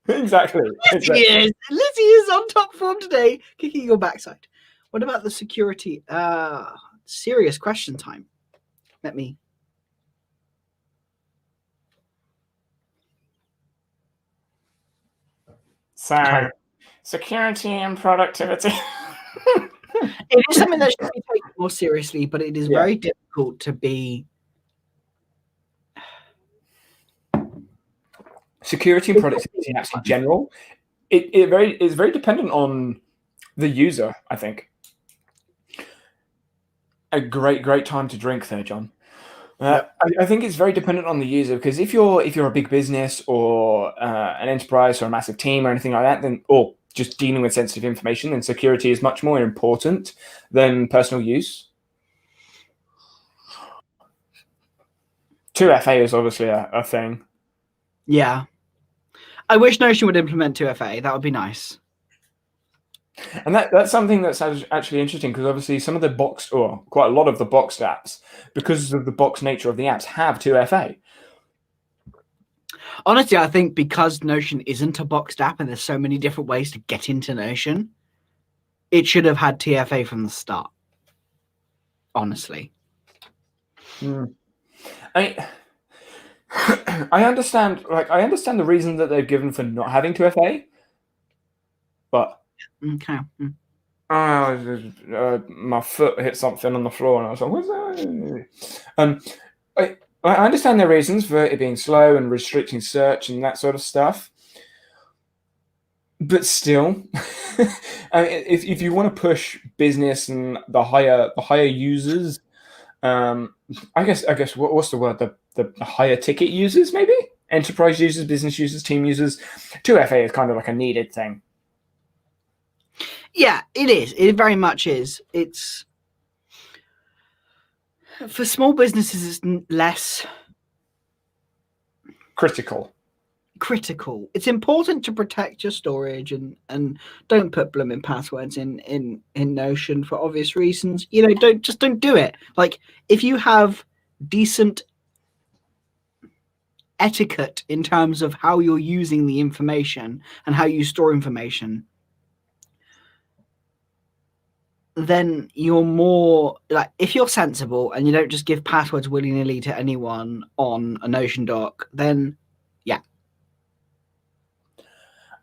Exactly. Lizzie is on top form today, kicking your backside. What about the security? Serious question time. Let me. So, security and productivity. It is something that should be taken more seriously, but it is very difficult to be. Security and productivity in apps in general, it's very dependent on the user, I think. A great time to drink there, John. I think it's very dependent on the user, because if you're a big business or an enterprise or a massive team or anything like that, then or just dealing with sensitive information, then security is much more important than personal use. 2FA is obviously a thing. Yeah. I wish Notion would implement 2FA. That would be nice. And that's something that's actually interesting, because obviously some of the boxed, or quite a lot of the boxed apps, because of the boxed nature of the apps, have 2FA. Honestly, I think because Notion isn't a boxed app and there's so many different ways to get into Notion, it should have had TFA from the start. Honestly. I understand the reason that they've given for not having 2FA, but okay. My foot hit something on the floor, and I was like, "What's that?" I understand their reasons for it being slow and restricting search and that sort of stuff, but still, if you want to push business and the higher users, I guess what's the word? The higher ticket users, maybe enterprise users, business users, team users. 2FA is kind of like a needed thing. Yeah, it is. It very much is. It's for small businesses. It's less Critical. It's important to protect your storage and don't put blooming passwords in Notion for obvious reasons. Don't do it. Like, if you have decent etiquette in terms of how you're using the information and how you store information, then you're more like, if you're sensible and you don't just give passwords willy-nilly to anyone on a Notion doc, then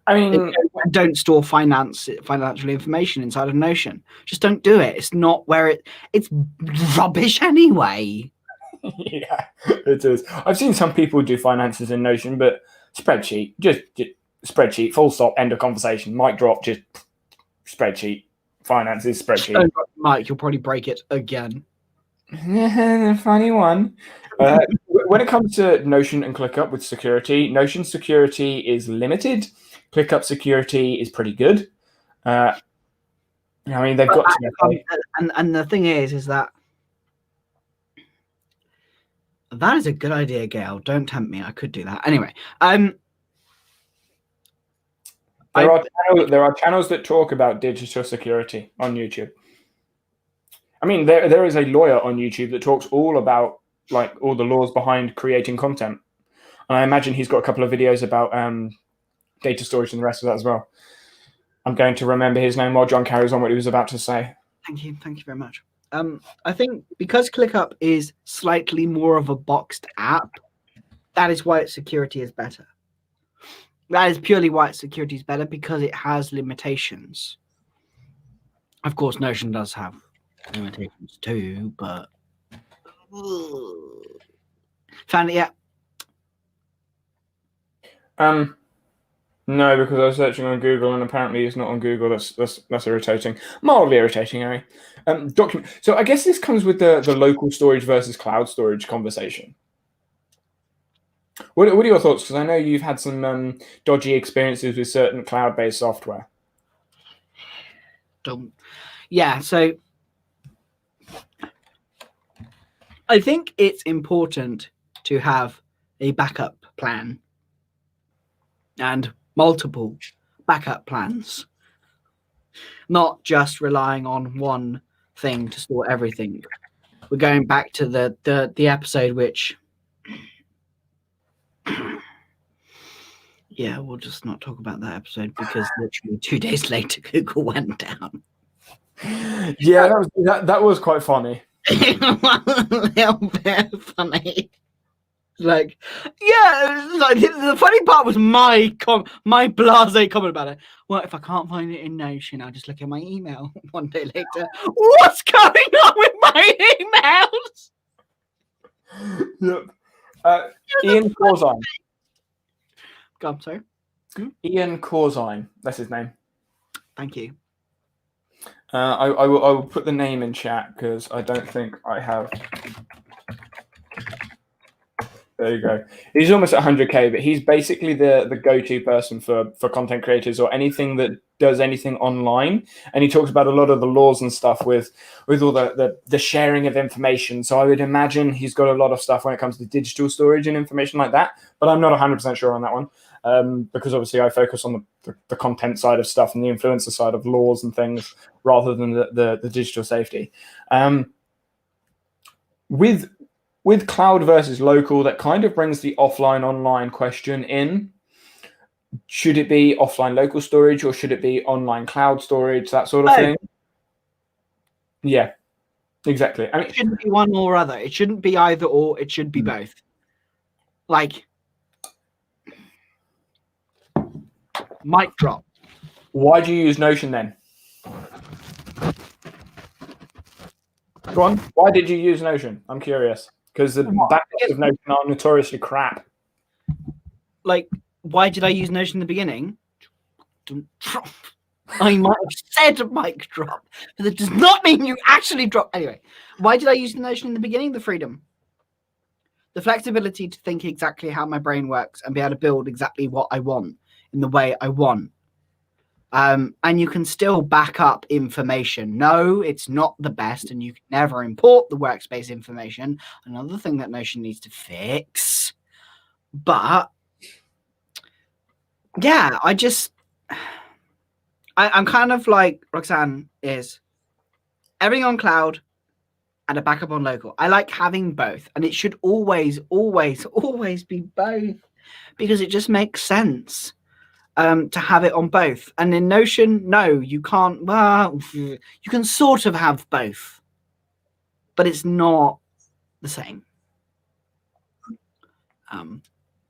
I mean, don't store financial information inside of Notion. Just don't do it. It's not where it's rubbish anyway. yeah, it is. I've seen some people do finances in Notion, but spreadsheet, just spreadsheet, full stop, end of conversation, mic drop, just spreadsheet, finances, spreadsheet. Don't Mike, you'll probably break it again. Funny one. When it comes to Notion and ClickUp with security, Notion security is limited. ClickUp security is pretty good. I mean, they've got to. And the thing is that is a good idea, Gail. Don't tempt me. I could do that anyway. There are channels that talk about digital security on YouTube. I mean, there is a lawyer on YouTube that talks all about like all the laws behind creating content, and I imagine he's got a couple of videos about data storage and the rest of that as well. I'm going to remember his name while John carries on what he was about to say. Thank you very much. I think because ClickUp is slightly more of a boxed app, that is why its security is better. That is purely why its security is better, because it has limitations. Of course, Notion does have limitations too, but found it yet? No, because I was searching on Google and apparently it's not on Google. That's irritating. Mildly irritating, anyway. So I guess this comes with the local storage versus cloud storage conversation. What are your thoughts? Because I know you've had some dodgy experiences with certain cloud-based software. Yeah, so I think it's important to have a backup plan and multiple backup plans, not just relying on one thing to store everything. We're going back to the episode which yeah, we'll just not talk about that episode because literally 2 days later Google went down. Yeah, that was quite funny. A little bit funny. Like, yeah, like the funny part was my blasé comment about it. Well, if I can't find it in Notion, I'll just look at my email one day later. What's going on with my emails? Yep. Ian Corzine. Go on, sorry. Ian Corzine, that's his name. Thank you. I will put the name in chat because I don't think I have. There you go. He's almost at 100K, but he's basically the go-to person for content creators or anything that does anything online. And he talks about a lot of the laws and stuff with all the sharing of information. So I would imagine he's got a lot of stuff when it comes to digital storage and information like that. But I'm not 100% sure on that one because obviously I focus on the content side of stuff and the influencer side of laws and things rather than the digital safety. With cloud versus local, that kind of brings the offline-online question in. Should it be offline local storage or should it be online cloud storage, that sort of thing? Yeah, exactly. I mean, it shouldn't be one or other. It shouldn't be either or. It should be both. Like, mic drop. Why do you use Notion then? Go on. Why did you use Notion? I'm curious. Because the backups of Notion are notoriously crap. Like, why did I use Notion in the beginning? I might have said mic drop, but that does not mean you actually drop. Anyway, why did I use Notion in the beginning? The freedom. The flexibility to think exactly how my brain works and be able to build exactly what I want in the way I want. And you can still back up information. No, it's not the best, and you can never import the workspace information. Another thing that Notion needs to fix. But yeah, I'm kind of like Roxanne is everything on cloud and a backup on local. I like having both, and it should always, always, always be both because it just makes sense. To have it on both. And in Notion, no, you can't. Well, you can sort of have both, but it's not the same.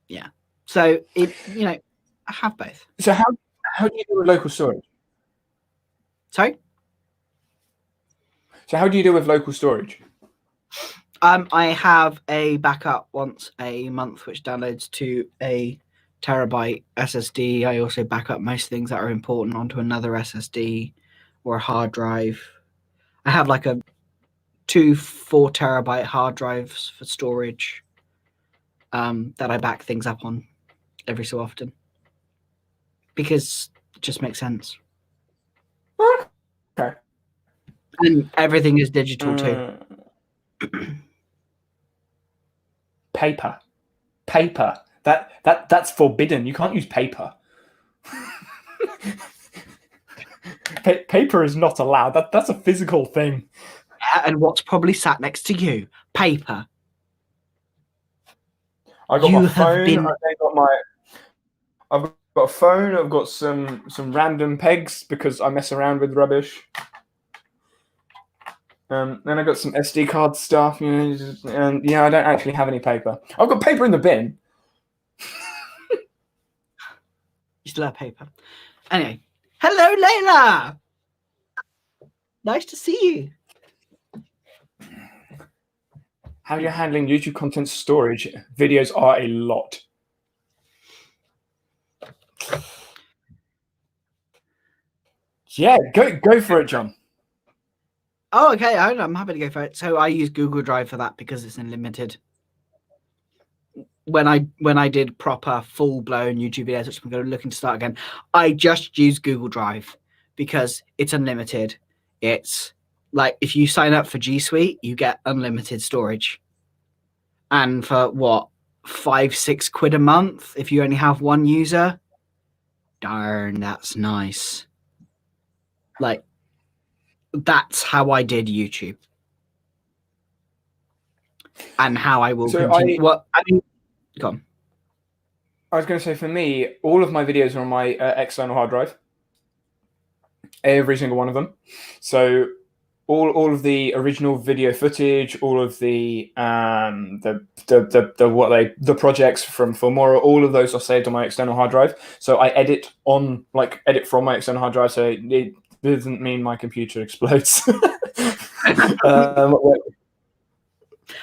Yeah. So I have both. So how do you do with local storage? Sorry? So how do you deal with local storage? I have a backup once a month, which downloads to a terabyte SSD. I also back up most things that are important onto another SSD or a hard drive. I have like 2 4 terabyte hard drives for storage that I back things up on every so often because it just makes sense. Okay. And everything is digital too. Paper. That's forbidden. You can't use paper. Paper is not allowed. That's a physical thing. Yeah, and what's probably sat next to you? Paper. I got my phone. I've got a phone. I've got some random pegs because I mess around with rubbish. Then I got some SD card stuff, and yeah, I don't actually have any paper. I've got paper in the bin. You still have paper. Anyway, hello, Layla. Nice to see you. How you're handling YouTube content storage? Videos are a lot. Yeah, go for it, John. Oh, okay. I'm happy to go for it. So I use Google Drive for that because it's unlimited. When I did proper full-blown YouTube videos, which I'm going to looking to start again, I just use Google Drive because it's unlimited. It's like if you sign up for G Suite, you get unlimited storage. And for what, 5-6 quid a month if you only have one user? Darn, that's nice. Like, that's how I did YouTube. And how I will continue. Go on. I was going to say, for me, all of my videos are on my external hard drive. Every single one of them. So all of the original video footage, all of the projects from Filmora, all of those are saved on my external hard drive. So I edit from my external hard drive. So it doesn't mean my computer explodes.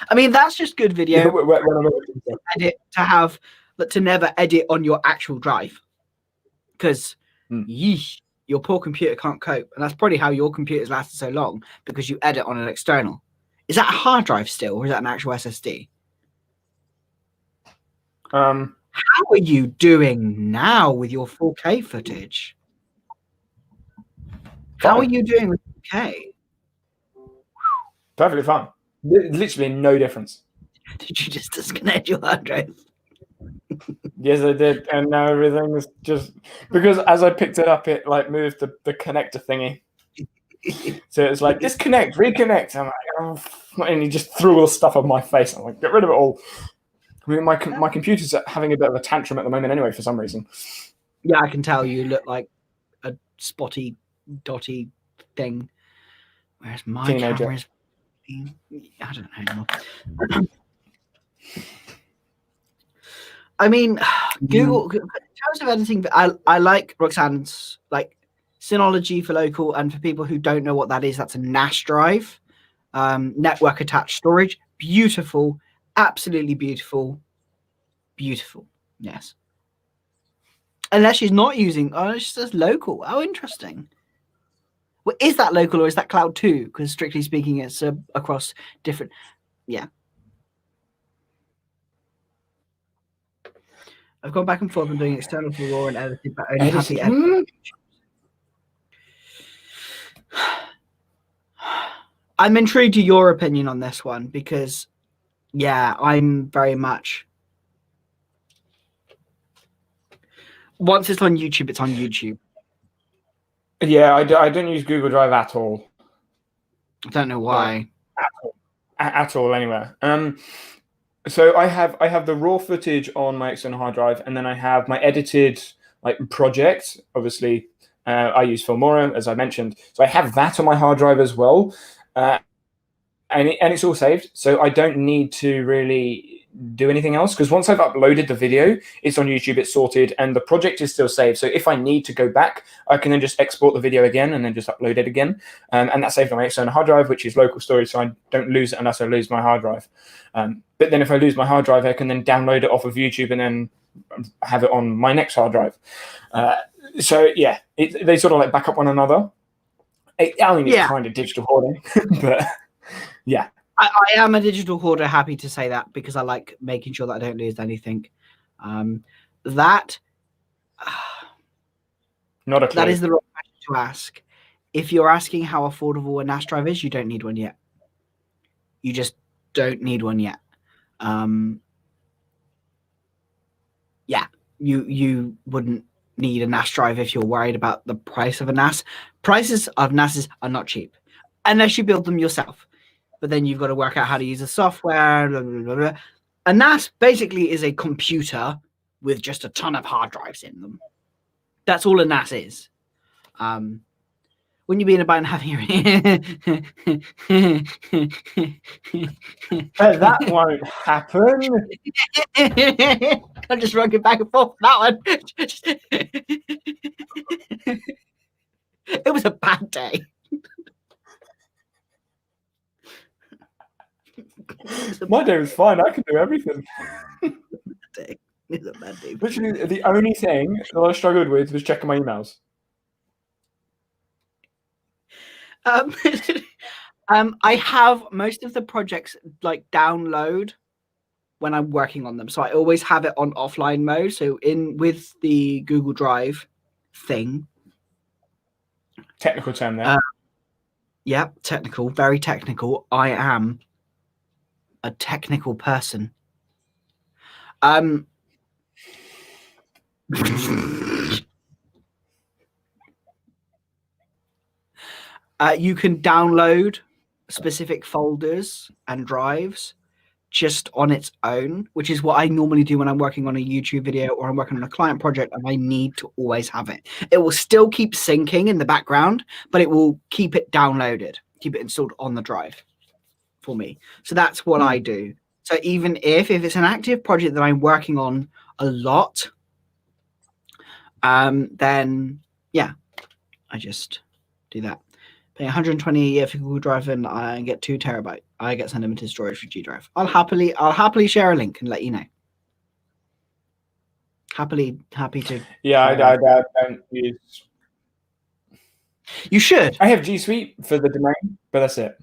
I mean, that's just good video. Edit to never edit on your actual drive, because yeesh, your poor computer can't cope, and that's probably how your computer's lasted so long, because you edit on an external. Is that a hard drive still, or is that an actual SSD? How are you doing now with your 4K footage? How are you doing with 4K? Perfectly fine. Literally no difference. Did you just disconnect your hard drive? Yes, I did, and now everything is just because as I picked it up, it like moved the connector thingy. So it's like disconnect, reconnect. I'm like, oh, and he just threw all the stuff on my face. I'm like, get rid of it all. I mean, my computer's having a bit of a tantrum at the moment, anyway, for some reason. Yeah, I can tell you look like a spotty, dotty thing. Whereas my camera is, I don't know anymore. I mean, Google, in terms of editing, I like Roxanne's like Synology for local, and for people who don't know what that is, that's a NAS drive, network attached storage. Beautiful, absolutely beautiful, beautiful. Yes. Unless she's not using, it says local. Oh, interesting. Well, is that local or is that cloud too? Because strictly speaking, it's across different. Yeah. I've gone back and forth and doing external for raw and edited, but only have the edit. I'm intrigued to your opinion on this one because, yeah, I'm very much. Once it's on YouTube, it's on YouTube. Yeah, I don't use Google Drive at all. I don't know why. At all anywhere. So I have the raw footage on my external hard drive, and then I have my edited like project. Obviously, I use Filmora, as I mentioned, so I have that on my hard drive as well, and it's all saved. So I don't need to really do anything else because once I've uploaded the video, it's on YouTube, it's sorted, and the project is still saved. So if I need to go back, I can then just export the video again and then just upload it again, and that's saved on my external hard drive, which is local storage, so I don't lose it unless I lose my hard drive. But then if I lose my hard drive, I can then download it off of YouTube and then have it on my next hard drive. So yeah, they sort of like back up one another. I mean, it's kind of digital hoarding, but yeah. I am a digital hoarder, happy to say that, because I like making sure that I don't lose anything. That Not a clue. That is the wrong question to ask. If you're asking how affordable a NAS drive is, you don't need one yet. You just don't need one yet. Yeah, you wouldn't need a NAS drive if you're worried about the price of a NAS. Prices of NASs are not cheap unless you build them yourself. But then you've got to work out how to use the software. Blah, blah, blah, blah. A NAS basically is a computer with just a ton of hard drives in them. That's all a NAS is. When you be in a bind having your that won't happen. I'm just rocking back and forth that one. It was a bad day. My day was fine. I could do everything. It was a bad day. Literally, the only thing that I struggled with was checking my emails. I have most of the projects like download when I'm working on them, so I always have it on offline mode. So with the Google Drive thing, technical term there. Yeah, technical, very technical. I am a technical person. You can download specific folders and drives just on its own, which is what I normally do when I'm working on a YouTube video or I'm working on a client project, and I need to always have it. It will still keep syncing in the background, but it will keep it downloaded, keep it installed on the drive for me. So that's what I do. So even if it's an active project that I'm working on a lot, then yeah, I just do that. Pay 120 a year for Google Drive and I get 2 terabyte. I get unlimited storage for G Drive. I'll happily share a link and let you know. Happy to. Yeah, I don't use. You should. I have G Suite for the domain, but that's it.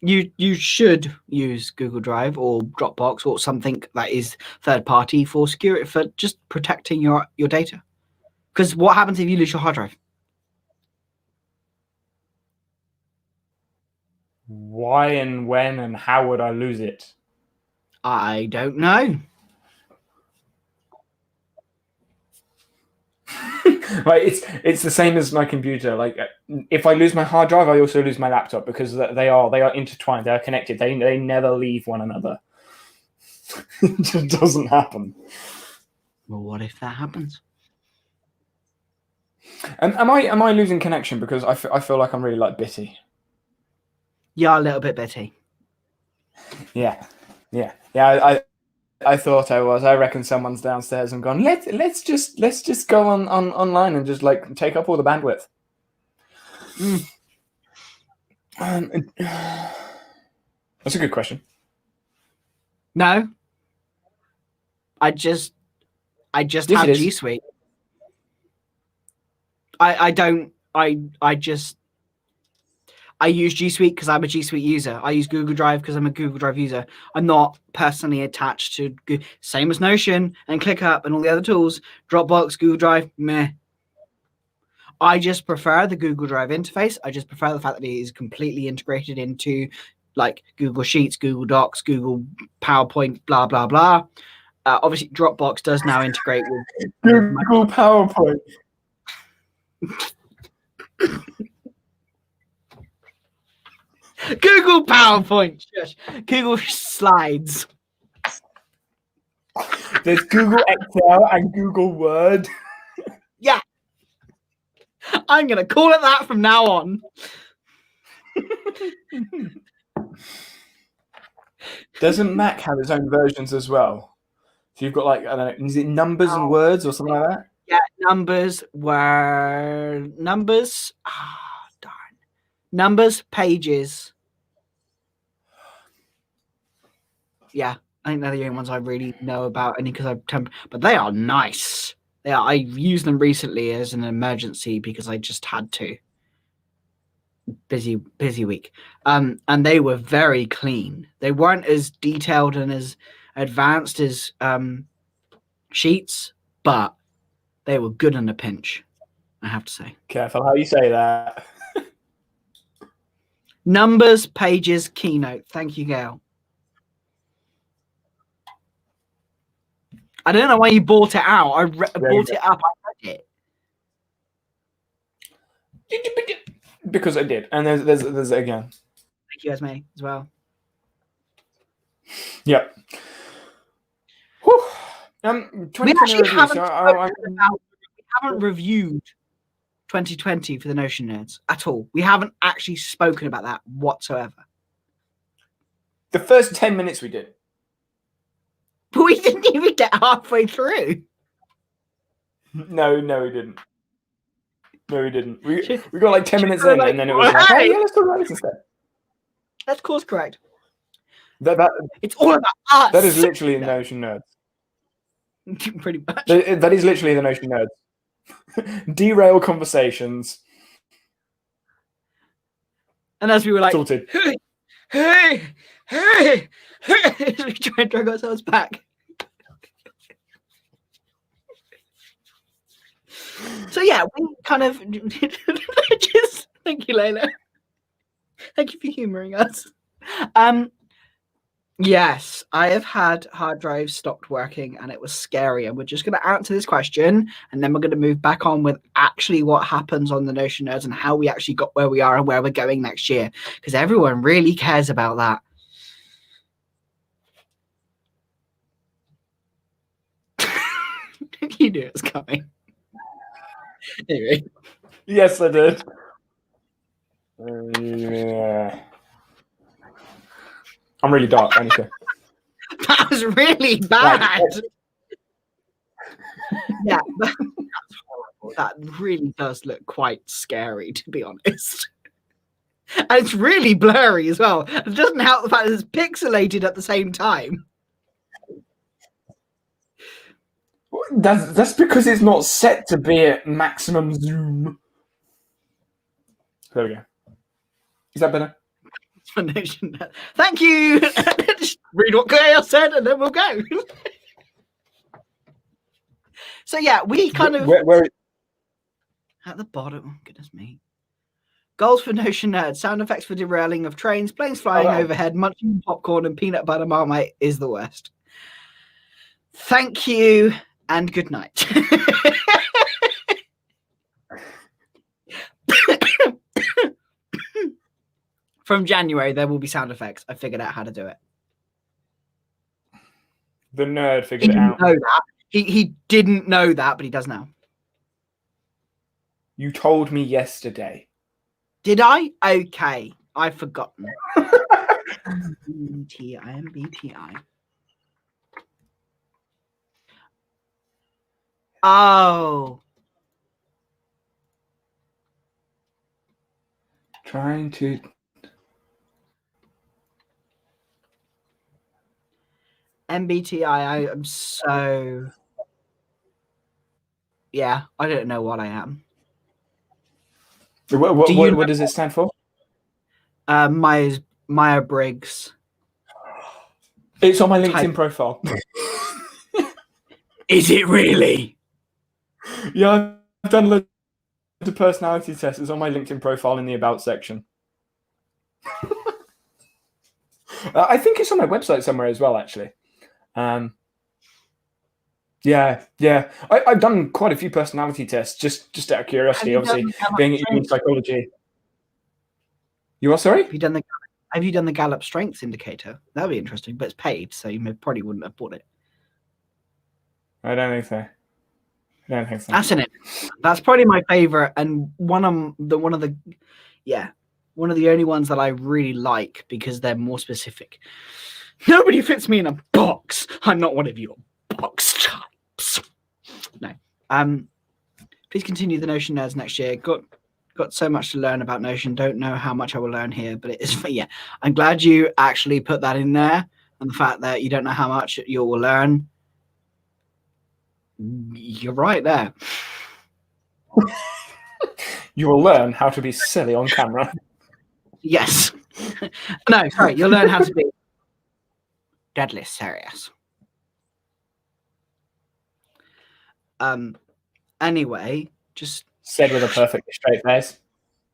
You should use Google Drive or Dropbox or something that is third party for security, for just protecting your data. Because what happens if you lose your hard drive? Why and when and how would I lose it? I don't know. Like it's the same as my computer. Like if I lose my hard drive, I also lose my laptop because they are intertwined. They are connected. They never leave one another. It just doesn't happen. Well, what if that happens? Am I losing connection because I feel like I'm really like bitty? Yeah, a little bit bitty. Yeah. I thought I was. I reckon someone's downstairs and gone. Let's just go on online and just like take up all the bandwidth. That's a good question. No, I just have G Suite. I use G Suite because I'm a G Suite user. I use Google Drive because I'm a Google Drive user. I'm not personally attached to same as Notion and ClickUp and all the other tools. Dropbox, Google Drive, meh. I just prefer the Google Drive interface. I just prefer the fact that it is completely integrated into like Google Sheets, Google Docs, Google PowerPoint, blah, blah, blah. Obviously, Dropbox does now integrate with Google PowerPoint. Google PowerPoint. Shush. Google Slides. There's Google Excel and Google Word. Yeah. I'm going to call it that from now on. Doesn't Mac have its own versions as well? So you've got like, I don't know, is it numbers and words or something like that? Yeah, numbers were numbers. Ah, darn. Numbers, pages. Yeah, I think they're the only ones I really know about, only because but they are nice. They are. I used them recently as an emergency because I just had to. Busy week. And they were very clean. They weren't as detailed and as advanced as Sheets, but they were good in a pinch, I have to say. Careful how you say that. Numbers, pages, Keynote. Thank you, Gail. I don't know why you bought it out. I bought it up. I read it. Because I did. And there's it again. Thank you, Esme, as well. Yep. Whew. 2020 we haven't reviewed 2020 for the Notion Nerds at all. We haven't actually spoken about that whatsoever. The first 10 minutes we did. But we didn't even get halfway through. No, we didn't. No, we didn't. We got like 10 minutes in, and then it was like, hey, yeah, let's talk about this instead. That's course correct. That it's all about us. That is literally the Notion Nerds. Pretty much. That is literally the Notion Nerds. Derail conversations. And as we were like, sorted. Hey, we try and drag ourselves back. So yeah, we kind of just thank you, Layla. Thank you for humoring us. Yes, I have had hard drives stopped working and it was scary. And we're just going to answer this question and then we're going to move back on with actually what happens on the Notion Nerds and how we actually got where we are and where we're going next year. Because everyone really cares about that. You knew it was coming. Anyway. Yes, I did. Yeah. I'm really dark, Anika. That was really bad. Yeah, that's horrible. That really does look quite scary, to be honest. And it's really blurry as well. It doesn't help the fact that it's pixelated at the same time. That's because it's not set to be at maximum zoom. There we go. Is that better? Thank you. Just read what Gail said and then we'll go. So yeah, we kind of where at the bottom. Oh, goodness me. Goals for Notion Nerds. Sound effects for derailing of trains, planes flying overhead, munching popcorn and peanut butter marmite is the worst. Thank you and good night. From January, there will be sound effects. I figured out how to do it. The nerd figured it out. Know that. He didn't know that, but he does now. You told me yesterday. Did I? Okay. I've forgotten. MBTI. Oh. Trying to... MBTI, I am so... Yeah, I don't know what I am. What does it stand for? Myers-Briggs. It's on my LinkedIn profile. Is it really? Yeah, I've done loads the personality test is on my LinkedIn profile in the About section. I think it's on my website somewhere as well, actually. Yeah. I've done quite a few personality tests just out of curiosity. Obviously, being in psychology. You are sorry? Have you done the Gallup Strengths Indicator? That'd be interesting, but it's paid, so you probably wouldn't have bought it. I don't think so. That's in it. That's probably my favorite, and one of the only ones that I really like because they're more specific. Nobody fits me in a box. I'm not one of your box types. No. Please continue the Notion Nerds next year. Got so much to learn about Notion. Don't know how much I will learn here, but it is. Yeah, I'm glad you actually put that in there, and the fact that you don't know how much you will learn. You're right there. You will learn how to be silly on camera. Yes. No, sorry. You'll learn how to be deadly serious. Anyway, just said with a perfectly straight face.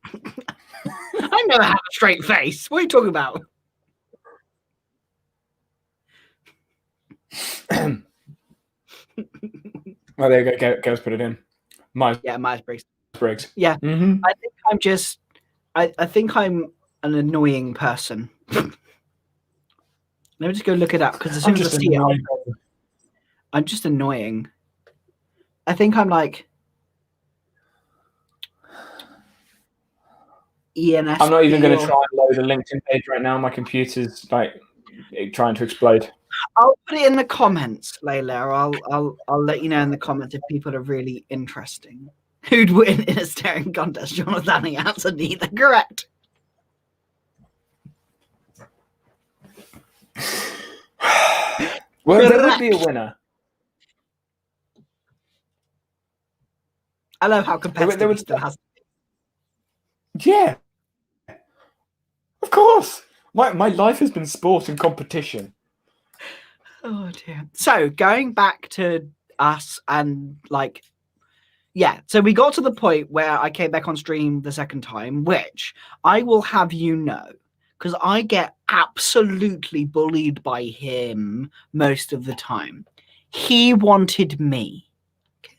I never have a straight face. What are you talking about? Oh, there you go. Let's put it in. Myers-Briggs. Yeah. Mm-hmm. I think I'm an annoying person. Let me just go look it up because as soon as I see it, I'm just annoying. I think I'm like ENS. I'm not even going to try and load a LinkedIn page right now. My computer's like trying to explode. I'll put it in the comments, Layla. I'll let you know in the comments if people are really interesting. Who'd win in a staring contest? Jonathan answered neither. Correct. Well, there would be a winner. I love how competitive it still has to be. Yeah. Of course. My life has been sport and competition. Oh dear. So going back to us and like, yeah. So we got to the point where I came back on stream the second time, which I will have you know, because I get absolutely bullied by him most of the time. He wanted me. Okay.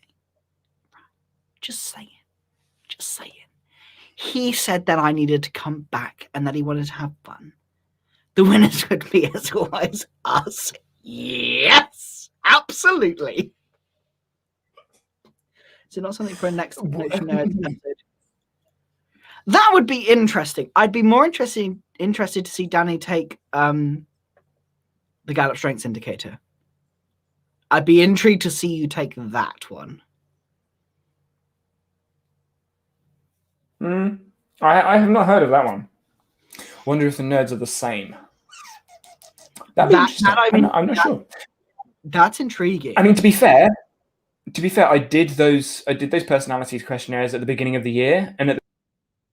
Just saying. He said that I needed to come back and that he wanted to have fun. The winners would be, as always, us. Yes, absolutely. Is it not something for a next Notion Nerds episode? That would be interesting. I'd be more interested to see Danny take the Gallup Strengths Indicator. I'd be intrigued to see you take that one. I have not heard of that one. Wonder if the nerds are the same. That'd be interesting. I'm not sure. That's intriguing. I mean, to be fair, I did those personality questionnaires at the beginning of the year, and at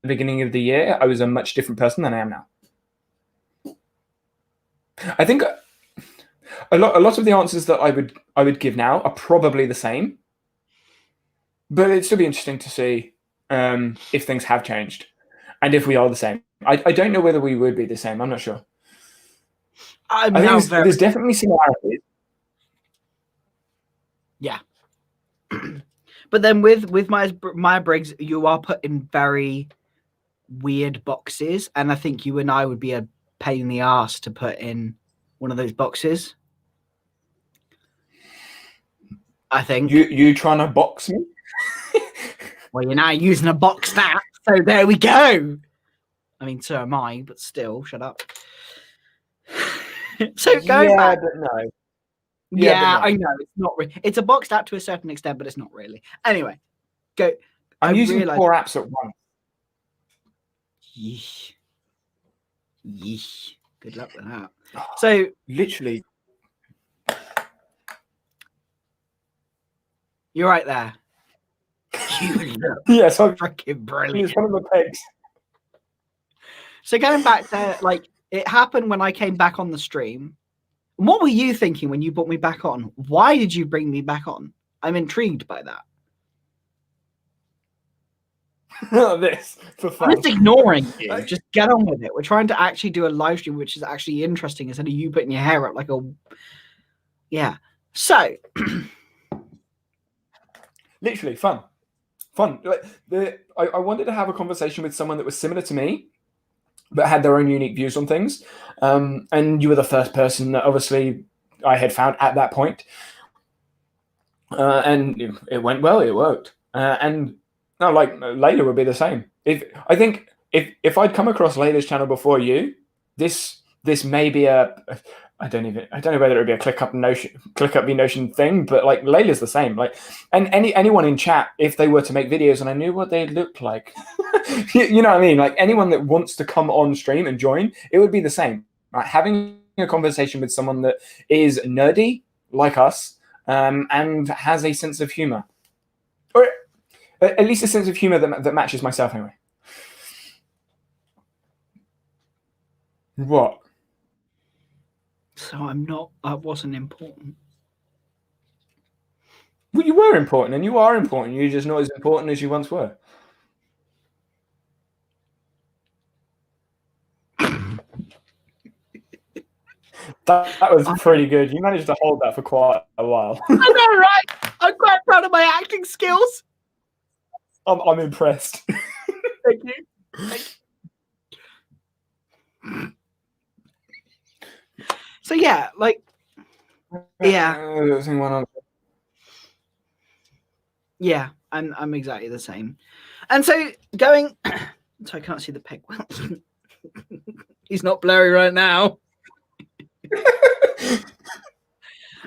the beginning of the year, I was a much different person than I am now. I think a lot of the answers that I would give now are probably the same, but it'd still be interesting to see if things have changed and if we are the same. I don't know whether we would be the same. I'm not sure. I think there's definitely similarities. Yeah. But then with Myers-Briggs, you are put in very weird boxes, and I think you and I would be a pain in the ass to put in one of those boxes. I think. You trying to box me? Well, you're now using a box that, so there we go. I mean, so am I, but still, shut up. So going back. But no. Yeah, I know it's not. It's a boxed app to a certain extent, but it's not really. Anyway, go. I'm using 4 apps at once. Yeesh. Good luck with that. So literally, you're right there. Yes, I'm freaking brilliant. It's one of the pegs. So going back to like, it happened when I came back on the stream. What were you thinking when you brought me back on? Why did you bring me back on? I'm intrigued by that. this for I'm fun. just ignoring you. Just get on with it. We're trying to actually do a live stream, which is actually interesting instead of you putting your hair up like a. Yeah. So. Literally fun. Like I wanted to have a conversation with someone that was similar to me, but had their own unique views on things. And you were the first person that obviously I had found at that point. And it went well. It worked. And no, like Layla would be the same. I think if I'd come across Layla's channel before you, this may be I don't know whether it would be a ClickUp the Notion thing, but like Layla's the same. Like, and anyone in chat, if they were to make videos and I knew what they'd look like, you know what I mean? Like anyone that wants to come on stream and join, it would be the same. Like having a conversation with someone that is nerdy like us, and has a sense of humor, or at least a sense of humor that matches myself anyway. What? So I wasn't important. Well, you were important, and you are important. You're just not as important as you once were. That was pretty good. You managed to hold that for quite a while. I know, right? I'm quite proud of my acting skills. I'm impressed. Thank you. So yeah, like, yeah, yeah, I'm exactly the same. And so going, so I can't see the peg well. He's not blurry right now.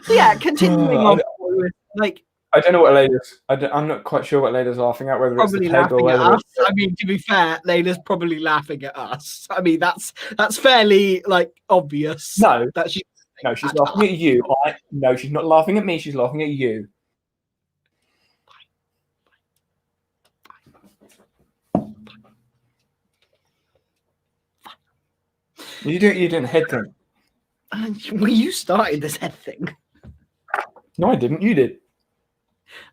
So yeah, continuing on with, like, I don't know what Layla's. I'm not quite sure what Layla's laughing at. Whether it's the peg or whether it's. I mean, to be fair, Layla's probably laughing at us. I mean, that's fairly like obvious. No, that she's laughing at you. No, she's not laughing at me. She's laughing at you. You doing the head thing. Well, you started this head thing. No, I didn't. You did.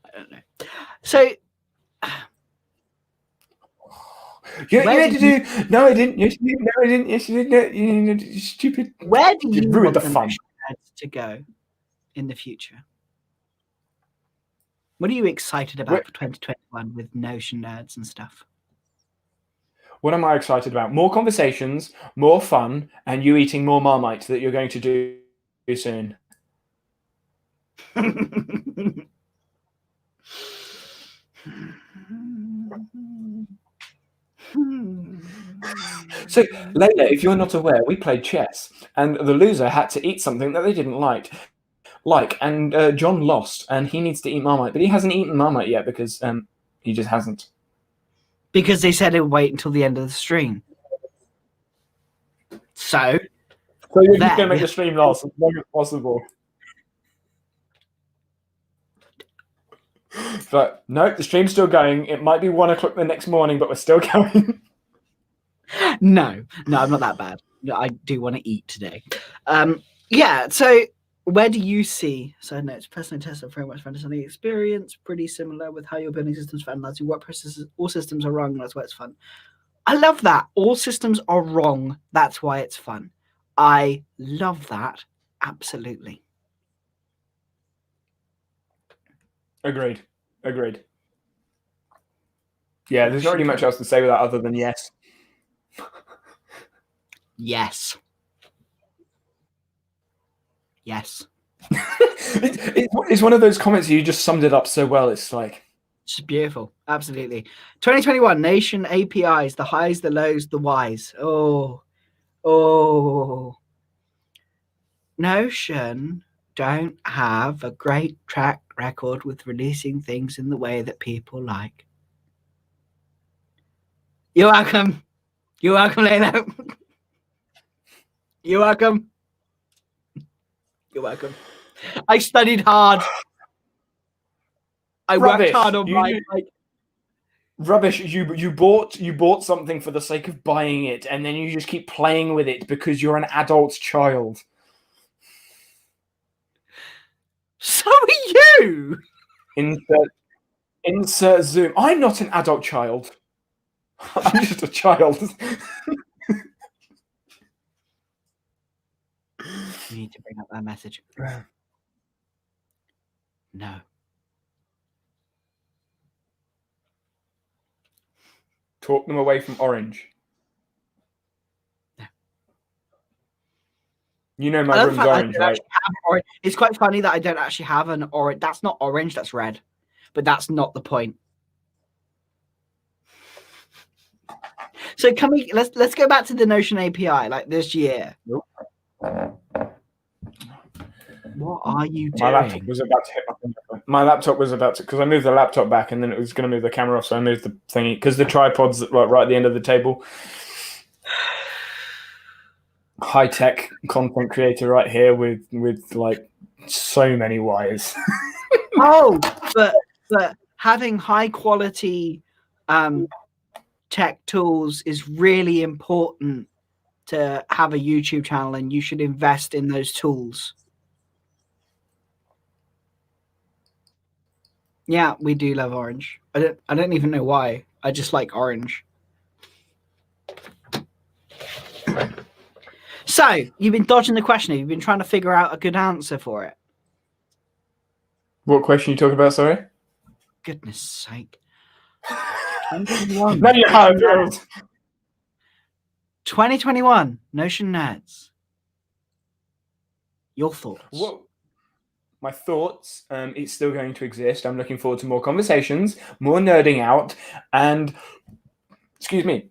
I don't know. So, you had to do. No, I didn't. Yes, you did. No, I didn't. Yes, you did. No, you stupid. Where do you ruined want the the fun to go in the future? What are you excited about for 2021 with Notion nerds and stuff? What am I excited about? More conversations, more fun, and you eating more Marmite that you're going to do soon. So, Layla, if you're not aware, we played chess, and the loser had to eat something that they didn't like, and John lost, and he needs to eat Marmite, but he hasn't eaten Marmite yet because he just hasn't. Because they said he'll wait until the end of the stream. So you're just going to make the stream last as long as possible. But no, the stream's still going. It might be 1 o'clock the next morning, but we're still going. No, I'm not that bad. I do want to eat today. Yeah, so where do you see? So no, it's personally tested very much for understanding experience, pretty similar with how you're building systems for analyzing what processes. All systems are wrong, that's why it's fun. I love that. All systems are wrong, that's why it's fun. I love that. Absolutely. Agreed. Yeah, there's not really much else to say with that other than yes. Yes. It's one of those comments you just summed it up so well. It's like, it's beautiful. Absolutely. 2021 Nation APIs, the highs, the lows, the whys. Oh. Notion don't have a great track record with releasing things in the way that people like. You're welcome. You're welcome, Layla. You're welcome. You're welcome. I studied hard. I worked hard on my rubbish. You bought something for the sake of buying it, and then you just keep playing with it because you're an adult child. So are you. Insert Zoom. I'm not an adult child. I'm just a child. You need to bring up that message. No. Talk them away from orange. No. You know my room's orange, right? It's quite funny that I don't actually have an orange. That's not orange, that's red. But that's not the point. So can we let's go back to the Notion API like this year. Nope. What are you doing? My laptop was about to hit my laptop was about to, because I moved the laptop back and then it was going to move the camera off, so I moved the thingy because the tripod's right at the end of the table. High tech content creator right here with like so many wires. Oh, but having high quality tech tools is really important to have a YouTube channel, and you should invest in those tools. Yeah, we do love orange. I don't even know why. I just like orange. So you've been dodging the question. You've been trying to figure out a good answer for it. What question are you talking about? Sorry. Goodness sake. Now you have 2021 Notion Nerds. Your thoughts? What? My thoughts, it's still going to exist. I'm looking forward to more conversations, more nerding out, and, excuse me,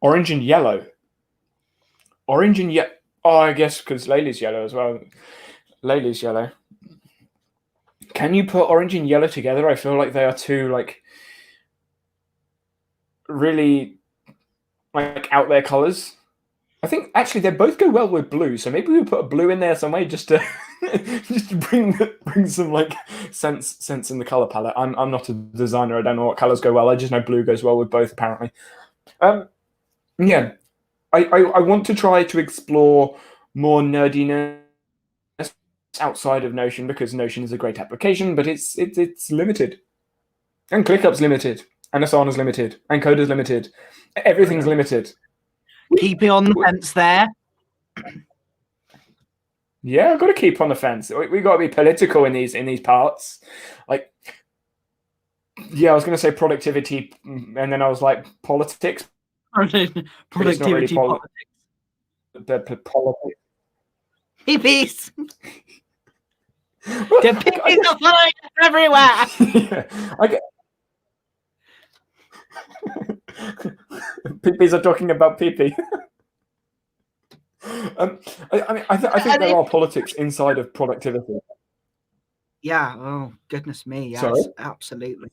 orange and yellow. Orange and yellow. Oh, I guess because Layla's yellow as well. Layla's yellow. Can you put orange and yellow together? I feel like they are two, like, really, like, out there colors. I think actually they both go well with blue, so maybe we put a blue in there some way just to bring some like sense in the color palette. I'm not a designer. I don't know what colors go well. I just know blue goes well with both apparently. Yeah, I want to try to explore more nerdiness outside of Notion because Notion is a great application, but it's limited, and ClickUp's limited, and Asana's limited, and Coda's limited. Everything's limited. Keeping on the fence there. Yeah, I've got to keep on the fence. We got to be political in these parts. Like, yeah, I was going to say productivity, and then I was like politics. Productivity politics. The politics. Peepees. The peepees are flying everywhere. Yeah, I get. Peepees are talking about pee-pee. I mean, I think there are politics inside of productivity. Yeah. Oh, goodness me. Yes, Sorry? absolutely.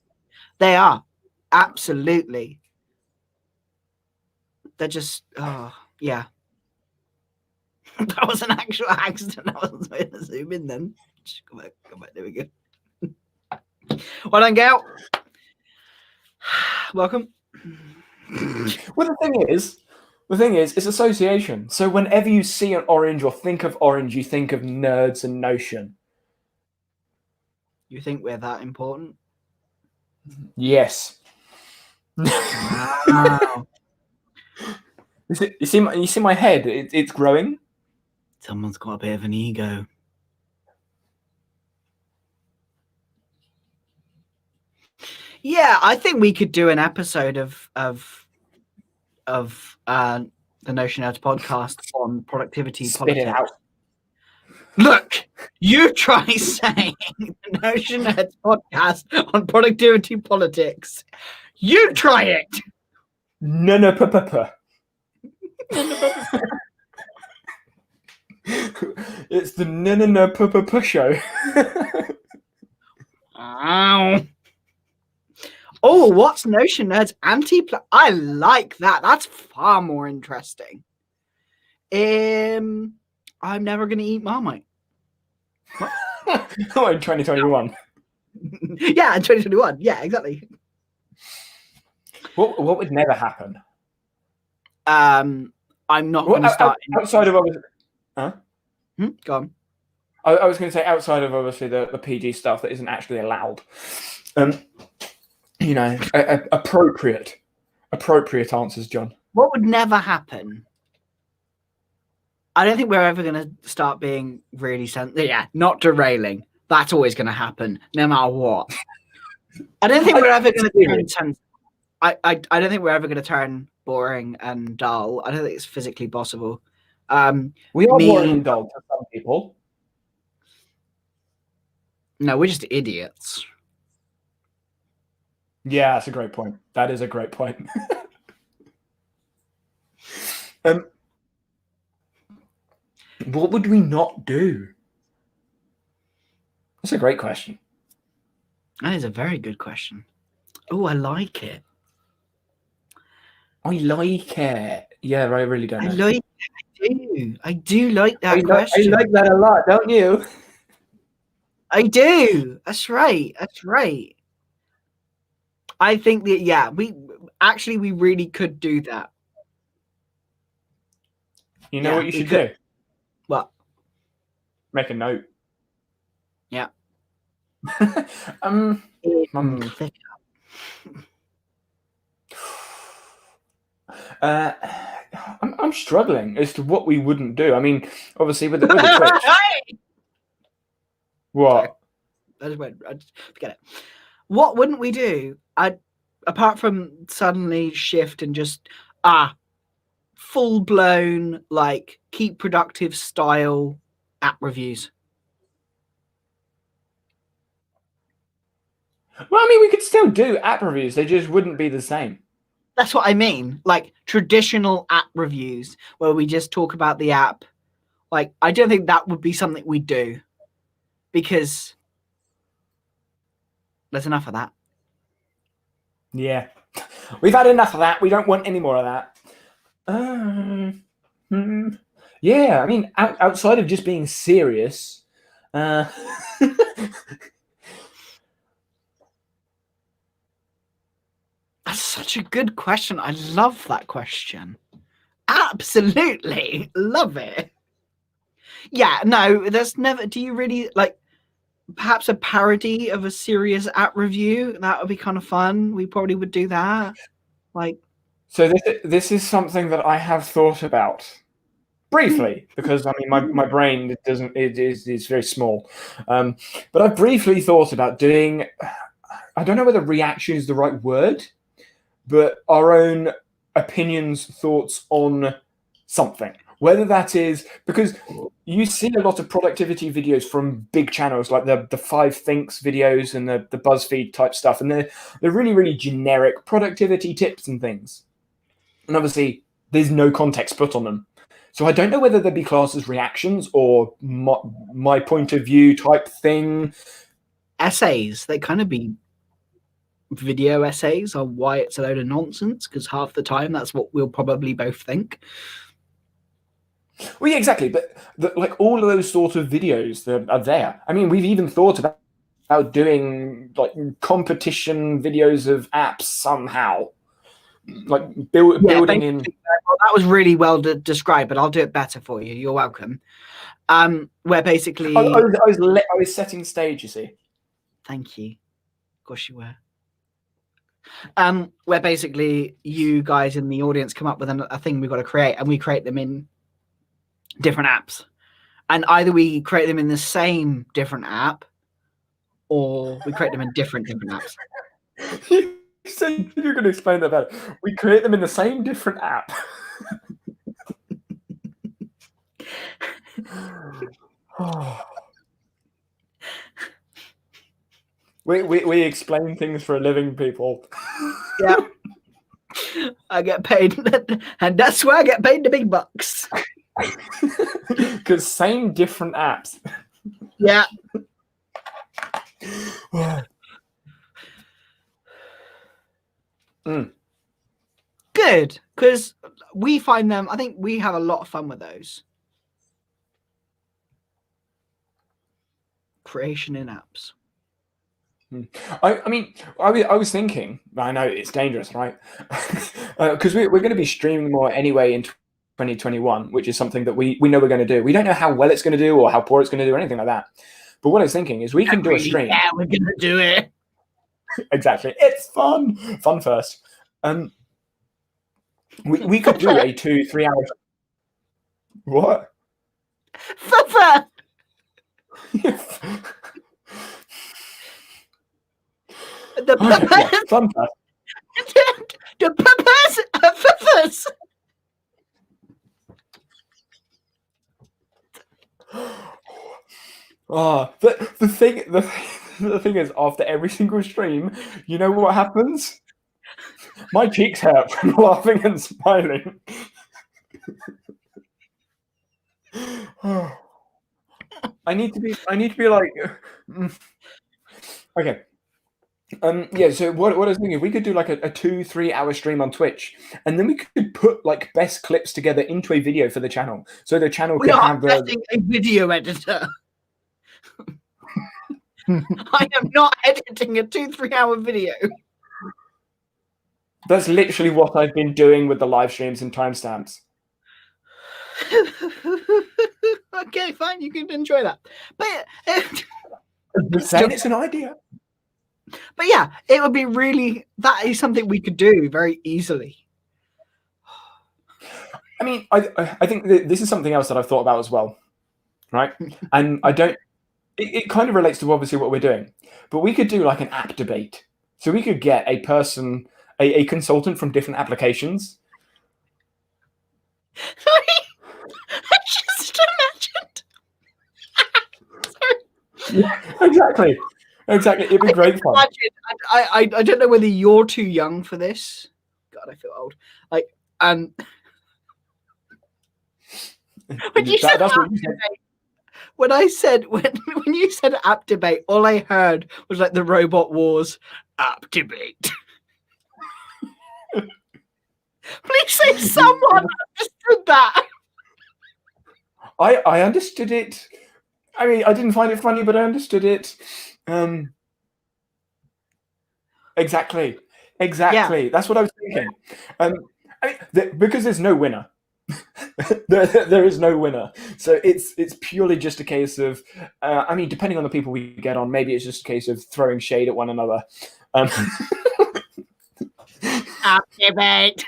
They are. Absolutely. They're just, oh, yeah. That was an actual accident. I wasn't supposed to zoom in then. Come back. There we go. Well done, Gail. Welcome. Well, the thing is, it's association. So whenever you see an orange or think of orange, you think of nerds and Notion. You think we're that important? Yes. Wow. You see my head? It's growing. Someone's got a bit of an ego. Yeah, I think we could do an episode of the Notion Nerds podcast on productivity Spit politics. it out. Look, you try saying the Notion Nerds podcast on productivity politics. You try it. No. It's the no show. Ow. Oh, what's Notion Nerds I like that. That's far more interesting. I'm never going to eat Marmite. Oh, in 2021. Yeah, in 2021. Yeah, exactly. What would never happen? I'm not going to start outside of obviously. Huh? Go on. I was going to say outside of obviously the PG stuff that isn't actually allowed. You know, appropriate appropriate answers, John. What would never happen? I don't think we're ever going to start being really not derailing. That's always going to happen, no matter what. I don't think we're ever going to turn. I don't think we're ever going to turn boring and dull. I don't think it's physically possible. We are boring and dull to some people. No, we're just idiots. Yeah, that's a great point. That is a great point. What would we not do? That's a great question. That is a very good question. Oh, I like it. I like it. Yeah, I really don't know. I like it. I do like that question. I like that a lot, don't you? I do. That's right. That's right. I think that, we really could do that. You know what you should do? What? Make a note. Yeah. I'm struggling as to what we wouldn't do. I mean, obviously with the Twitch. What? I just forget it. What wouldn't we do? Apart from suddenly shift and just full blown like Keep Productive style app reviews. Well, I mean, we could still do app reviews. They just wouldn't be the same. That's what I mean. Like traditional app reviews where we just talk about the app. Like, I don't think that would be something we do because there's enough of that. Yeah. We've had enough of that. We don't want any more of that. Yeah, I mean, outside of just being serious, That's such a good question. I love that question. Absolutely love it. Yeah, no, there's never. Do you really like perhaps a parody of a serious app review? That would be kind of fun. We probably would do that. Like, so this is something that I have thought about briefly because I mean my brain is very small, but I've briefly thought about doing. I don't know whether reaction is the right word, but our own opinions, thoughts on something. Whether that is because you see a lot of productivity videos from big channels like the 5 Thinks videos and the BuzzFeed type stuff, and they're really, really generic productivity tips and things. And obviously, there's no context put on them. So I don't know whether they'd be classed as reactions or my point of view type thing. Essays, they kind of be video essays on why it's a load of nonsense, because half the time that's what we'll probably both think. Well, yeah, exactly. But like all of those sort of videos that are there. I mean, we've even thought about doing like competition videos of apps somehow, like building in. Well, that was really well described, but I'll do it better for you. You're welcome. Where basically, I was setting stage. You see. Thank you. Of course you were. Where basically you guys in the audience come up with a thing we've got to create, and we create them in different apps, and either we create them in the same different app or we create them in different apps. You said you're going to explain that better. We create them in the same different app. We explain things for a living, people. Yeah. I get paid, and that's why I get paid the big bucks. Because same different apps. Yeah. Good, because we find them. I think we have a lot of fun with those. Creation in apps. I mean, I was thinking. I know it's dangerous, right? Because we're going to be streaming more anyway in 2021, which is something that we know we're going to do. We don't know how well it's going to do or how poor it's going to do or anything like that. But what I was thinking is we can do a stream. Yeah, we're going to do it. Exactly. It's fun. Fun first. We could do a 2-3 hour. What? Fuffer! The Okay, yeah, puppers! fun fact. The puppers! Fuffers! Oh, the thing is, after every single stream, you know what happens? My cheeks hurt from laughing and smiling. I need to be like, okay. Yeah, so what I was thinking, we could do like a 2-3 hour stream on Twitch, and then we could put like best clips together into a video for the channel, so the channel We could are have getting a video editor. I am not editing a 2-3 hour video. That's literally what I've been doing with the live streams and timestamps. Okay, fine, you can enjoy that. But It's an idea. But yeah, it would be that is something we could do very easily. I mean, I think that this is something else that I've thought about as well, right? And it kind of relates to obviously what we're doing, but we could do like an app debate. So we could get a person, a consultant from different applications. Sorry, I just imagined. Yeah, exactly. It'd be great fun. I don't know whether you're too young for this. God, I feel old. Like, when you said app debate, when you said app debate, all I heard was like the Robot Wars app debate. Please say someone understood that. I understood it. I mean, I didn't find it funny, but I understood it. Exactly. Yeah. That's what I was thinking. I mean, because there's no winner. there is no winner. So it's purely just a case of, I mean, depending on the people we get on, maybe it's just a case of throwing shade at one another. App debate.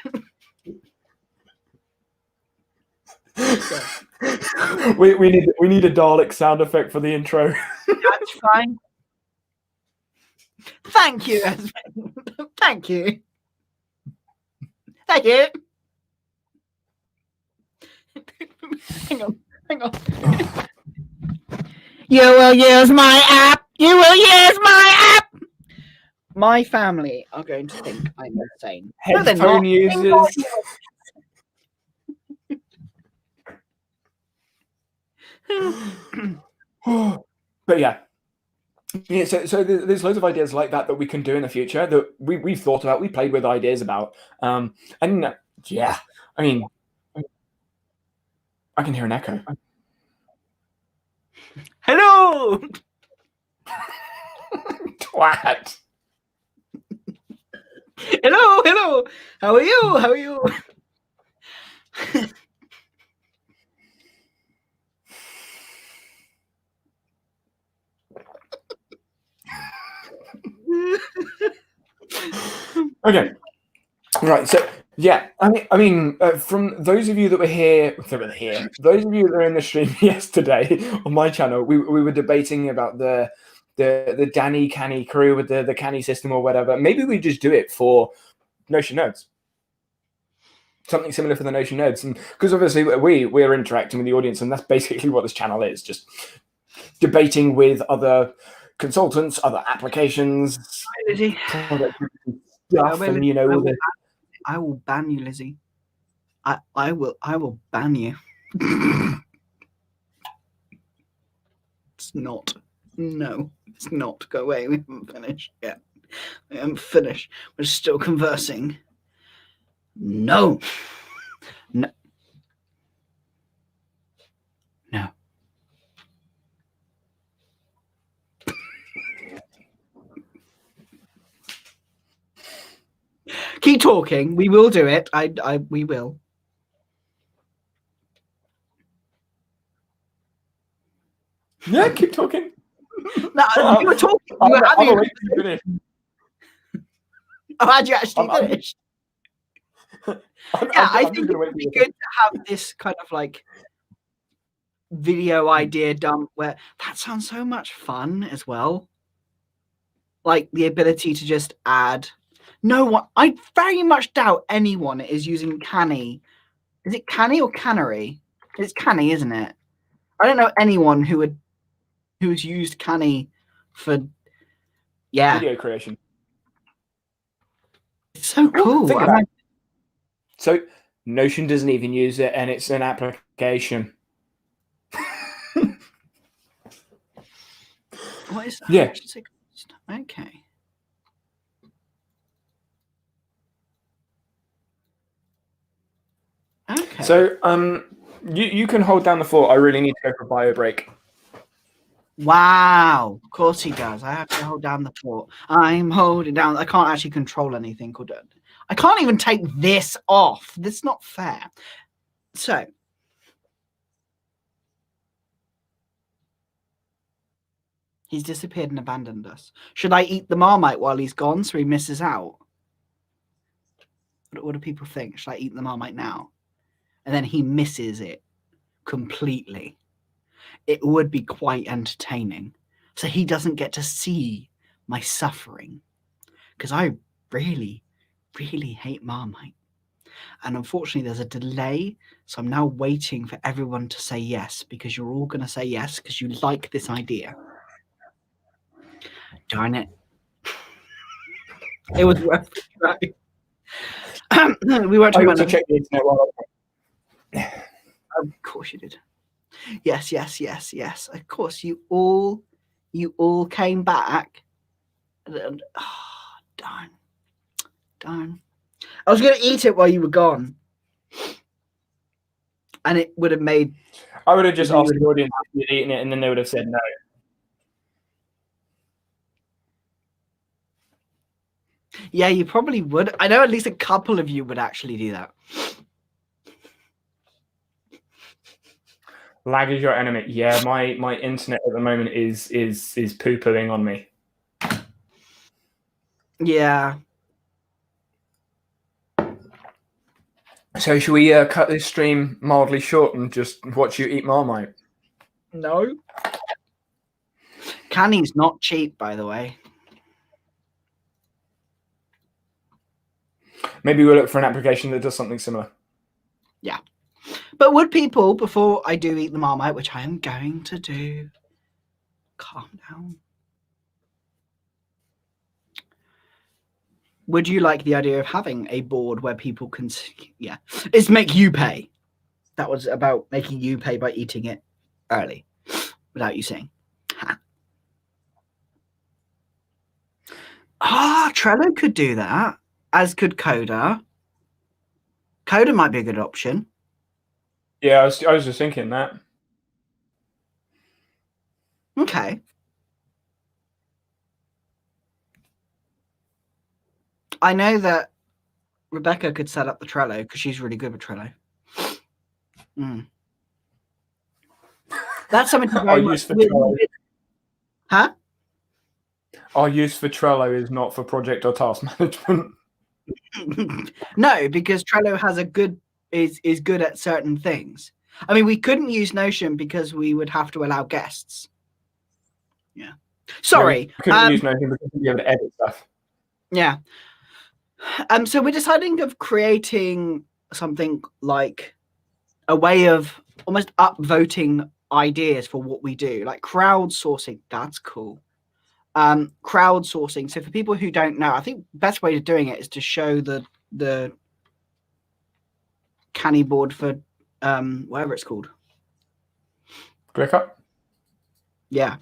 we need a Dalek sound effect for the intro. That's fine. Thank you, Esmond. Thank you. Thank you. Hang on. You will use my app. You will use my app. My family are going to think I'm insane. Headphone users. But yeah, so there's loads of ideas like that we can do in the future that we've thought about, we played with ideas about, and yeah, I mean, I can hear an echo. Hello. Twat. Hello. How are you? Okay. Right. So yeah, I mean, from those of you that were here, those of you that were in the stream yesterday on my channel, we were debating about the Danny Canny crew with the Canny system or whatever. Maybe we just do it for Notion Nerds. Something similar for the Notion Nerds, and because obviously we're interacting with the audience, and that's basically what this channel is, just debating with other consultants, other applications, stuff, and you know, I will ban you, Lizzie. I will ban you. It's not. No, it's not. Go away. We haven't finished yet. We haven't finished. We're still conversing. No. Keep talking. We will do it. We will. Yeah, keep talking. No, you were talking. You were having. Oh, had you actually finished? I think it would be good to have this kind of like video idea dump where that sounds so much fun as well. Like the ability to just add. No one, I very much doubt anyone is using Canny. Is it Canny or Cannery? It's Canny, isn't it? I don't know anyone who's used Canny for video creation. It's so cool. So Notion doesn't even use it, and it's an application. What is that? Yeah. Okay. Okay. So you can hold down the fort. I really need to go for a bio break. Wow. Of course he does. I have to hold down the fort. I'm holding down. I can't actually control anything. I can't even take this off. That's not fair. So. He's disappeared and abandoned us. Should I eat the Marmite while he's gone so he misses out? What do people think? Should I eat the Marmite now? And then he misses it completely. It would be quite entertaining. So he doesn't get to see my suffering. Because I really, really hate Marmite. And unfortunately, there's a delay. So I'm now waiting for everyone to say yes. Because you're all going to say yes because you like this idea. Darn it. It was worth the try. We weren't talking about check the internet while Of course you did. Yes. Of course, you all came back. And, darn. I was going to eat it while you were gone, and it would have made. I would have just asked the audience if you'd eaten it, and then they would have said no. Yeah, you probably would. I know at least a couple of you would actually do that. Lag is your enemy. Yeah, my internet at the moment is poo-pooing on me. Yeah. So should we cut this stream mildly short and just watch you eat Marmite? No. Canny's not cheap, by the way. Maybe we'll look for an application that does something similar. Yeah. But would people, before I do eat the Marmite, which I am going to do, calm down. Would you like the idea of having a board where people can, it's make you pay. That was about making you pay by eating it early without you saying. Trello could do that, as could Coda. Coda might be a good option. Yeah, I was just thinking that. Okay. I know that Rebecca could set up the Trello because she's really good with Trello. That's something to Our use for Trello. Huh? Our use for Trello is not for project or task management. No, because Trello has is good at certain things. I mean, we couldn't use Notion because we would have to allow guests. Yeah. Sorry. We couldn't use Notion because we'd be able to edit stuff. Yeah. So we're deciding of creating something like a way of almost upvoting ideas for what we do, like crowdsourcing. That's cool. Crowdsourcing. So for people who don't know, I think the best way of doing it is to show the Canny board for whatever it's called. ClickUp? Yeah.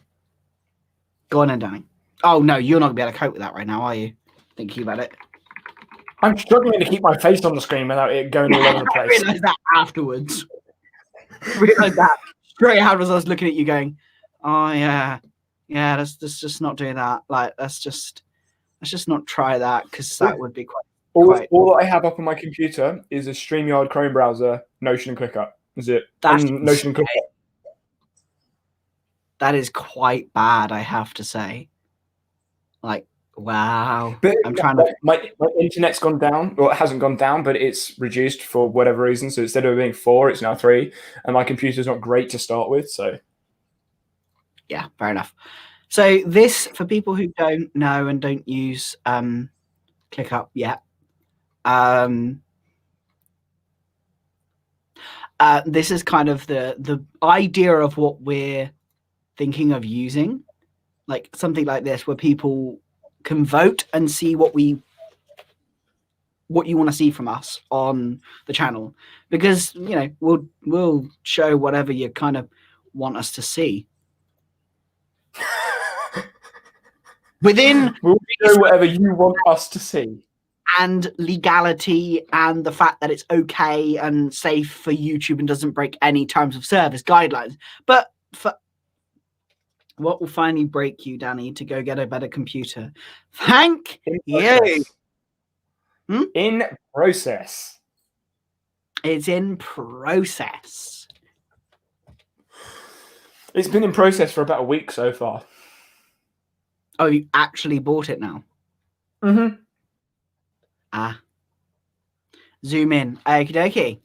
Go on then, Danny. Oh no, you're not gonna be able to cope with that right now, are you? Thinking about it. I'm struggling to keep my face on the screen without it going all over the place. I realised that afterwards. Realised that straight afterwards. I was looking at you going, "Oh yeah, let's just not do that. Like, let's just not try that because that would be quite." All I have up on my computer is a StreamYard Chrome browser, Notion, and ClickUp. Is it? Notion and ClickUp. That is quite bad, I have to say. Like, Wow. But I'm trying to. my internet's gone down, or it hasn't gone down, but it's reduced for whatever reason. So instead of being 4, it's now 3, and my computer's not great to start with. So Yeah, fair enough. So this, for people who don't know and don't use ClickUp yet, this is kind of the idea of what we're thinking of using, like something like this, where people can vote and see what you want to see from us on the channel, because we'll show whatever you kind of want us to see within we'll show whatever you want us to see. And legality and the fact that it's okay and safe for YouTube and doesn't break any terms of service guidelines. But for what will finally break you, Danny, to go get a better computer? Thank you. In process. It's in process. It's been in process for about a week so far. Oh, you actually bought it now? Mm-hmm. Zoom in. Okie dokie.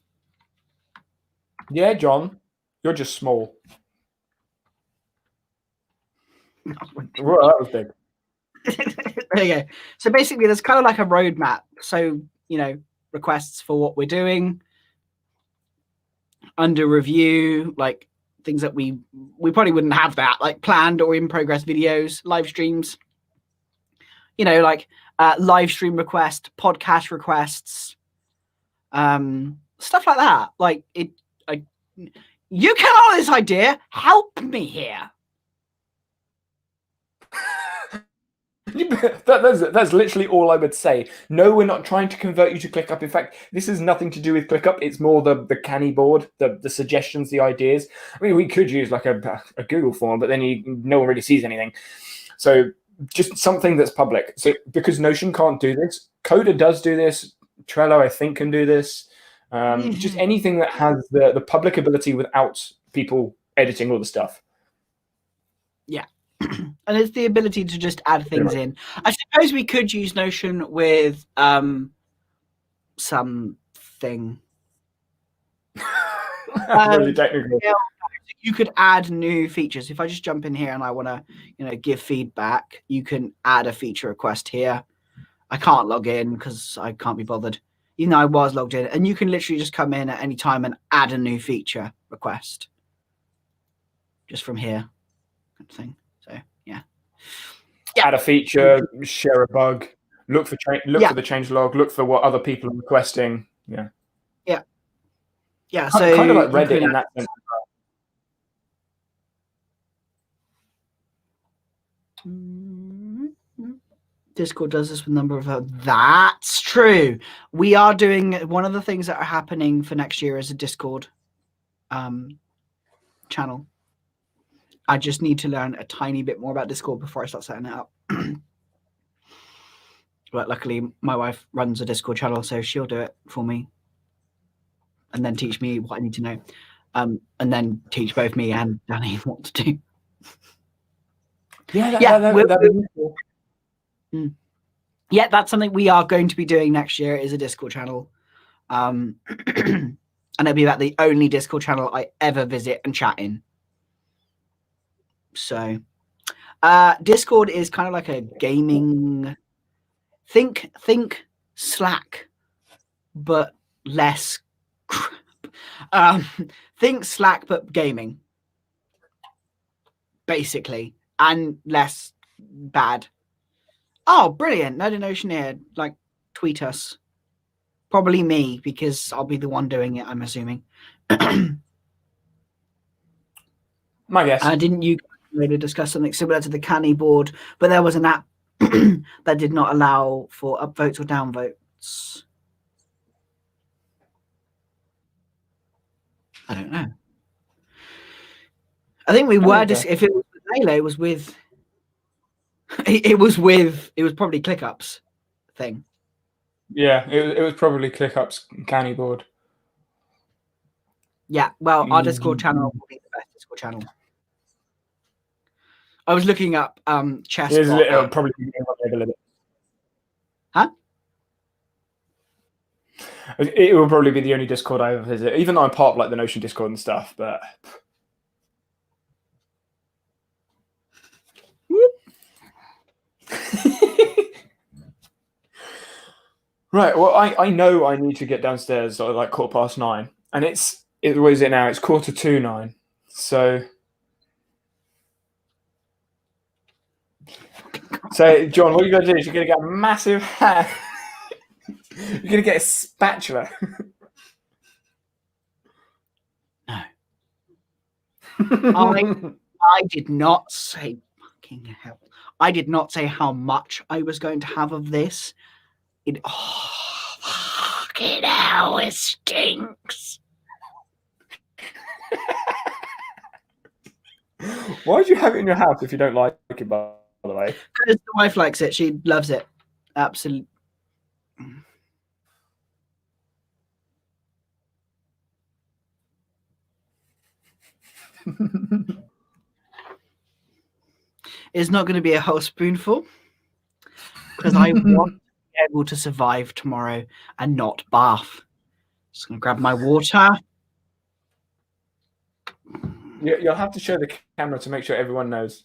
Yeah, John, you're just small. Whoa, that was big. There you go. So basically, there's kind of like a roadmap. So, requests for what we're doing, under review, like things that we probably wouldn't have that, like planned or in progress videos, live streams, like live stream request, podcast requests, stuff like that. Like you came up with this idea. Help me here. That's literally all I would say. No, we're not trying to convert you to ClickUp. In fact, this has nothing to do with ClickUp. It's more the canny board, the suggestions, the ideas. I mean, we could use like a Google form, but then no one really sees anything. So just something that's public. So because Notion can't do this, Coda does do this. Trello, I think, can do this. Just anything that has the public ability without people editing all the stuff. Yeah. And it's the ability to just add things in. I suppose we could use Notion with something. Really technical. You could add new features. If I just jump in here and I want to, give feedback, you can add a feature request here. I can't log in because I can't be bothered. Even though I was logged in, and you can literally just come in at any time and add a new feature request just from here, kind of thing. So yeah. Add a feature, share a bug, look for the change log, look for what other people are requesting. Yeah. So kind of like Reddit in that sense. Discord does this with a number of that's true. We are doing one of the things that are happening for next year is a Discord channel. I just need to learn a tiny bit more about Discord before I start setting it up. But luckily my wife runs a Discord channel, so she'll do it for me and then teach me what I need to know, and then teach both me and Danny what to do. That'd be useful. Yeah, that's something we are going to be doing next year, is a Discord channel. And it'll be about the only Discord channel I ever visit and chat in. So Discord is kind of like a gaming, think Slack, but less crap. Think Slack, but gaming, basically, and less bad. Oh, brilliant. No Notion here. Like, tweet us. Probably me, because I'll be the one doing it, I'm assuming. My guess. Didn't you really discuss something similar to the Canny board, but there was an app that did not allow for upvotes or downvotes? I don't know. I think we were just, if it was with Halo, it was with it was probably ClickUp's thing. Yeah, it was probably ClickUp's canny board. Yeah, well, our Discord channel will be the best Discord channel. I was looking up chess. It'll probably be a little bit. Huh? It will probably be the only Discord I ever visit, even though I'm part of like the Notion Discord and stuff. But right, well, I know I need to get downstairs at like 9:15, and what is it now? It's 9:45. So, John, what are you gonna do? You're gonna get a massive hat. You're gonna get a spatula. No. I did not say fucking hell. I did not say how much I was going to have of this. Fucking hell, it stinks. Why do you have it in your house if you don't like it, by the way? Because the wife likes it. She loves it. Absolutely. It's not going to be a whole spoonful because I want to be able to survive tomorrow and not bath. Just going to grab my water. You'll have to show the camera to make sure everyone knows.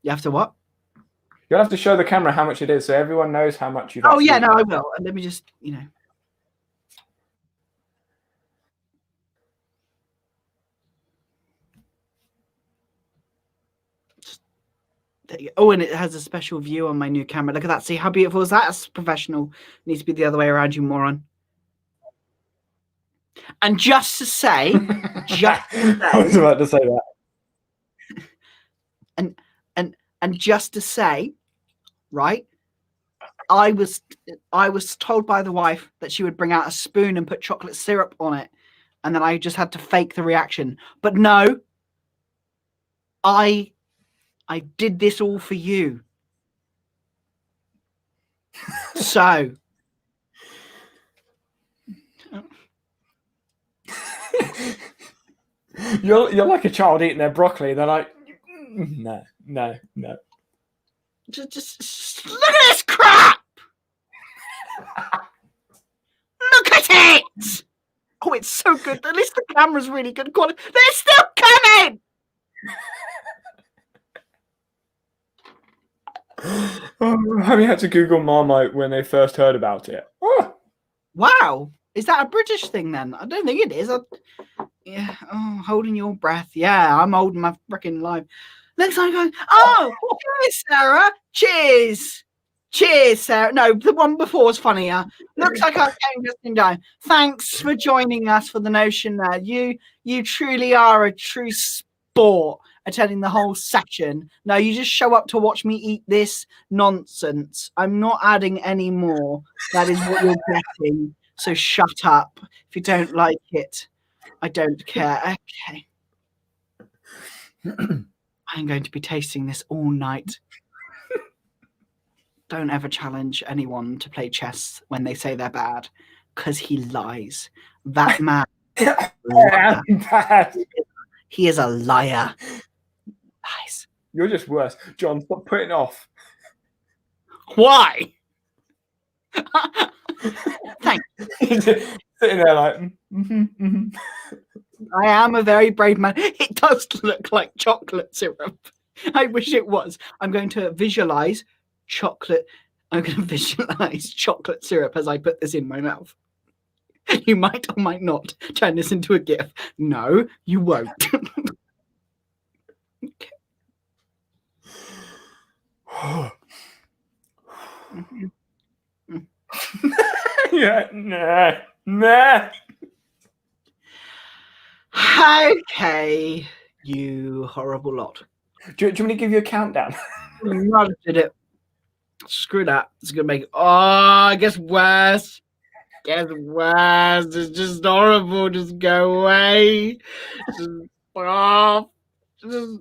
You have to what? You'll have to show the camera how much it is so everyone knows how much you've Oh, yeah, no, I will. And let me just, There you go. Oh, and it has a special view on my new camera. Look at that. See how beautiful is that? That's professional. It needs to be the other way around, you moron. And just to say, I was about to say that. And just to say, right? I was told by the wife that she would bring out a spoon and put chocolate syrup on it, and then I just had to fake the reaction. But no, I did this all for you. So you're like a child eating their broccoli. They're like, no. Just look at this crap. Look at it. Oh, it's so good. At least the camera's really good quality. They're still coming. Have you had to Google Marmite when they first heard about it? Oh. Wow. Is that a British thing then? I don't think it is. Yeah. Oh, holding your breath. Yeah, I'm holding my freaking life. Next time going, oh, cheers, Sarah. Cheers. Cheers, Sarah. No, the one before was funnier. Looks like I'm getting this thing down. Thanks for joining us for the Notion there. You truly are a true sport, attending the whole session. No, you just show up to watch me eat this nonsense. I'm not adding any more. That is what you're getting. So shut up. If you don't like it, I don't care. Okay. I'm going to be tasting this all night. Don't ever challenge anyone to play chess when they say they're bad, because he lies. That man, bad. He is a liar. Lies. You're just worse. John, stop putting off. Why? Thanks. Sitting there like, I am a very brave man. It does look like chocolate syrup. I wish it was. I'm going to visualize chocolate. I'm going to visualize chocolate syrup as I put this in my mouth. You might or might not turn this into a GIF. No, you won't. Okay. Yeah, nah. Okay, you horrible lot. Do you want me to give you a countdown? I did it. Screw that. It's gonna make it. Oh, it gets worse. Gets worse. It's just horrible. Just go away. Just off. Just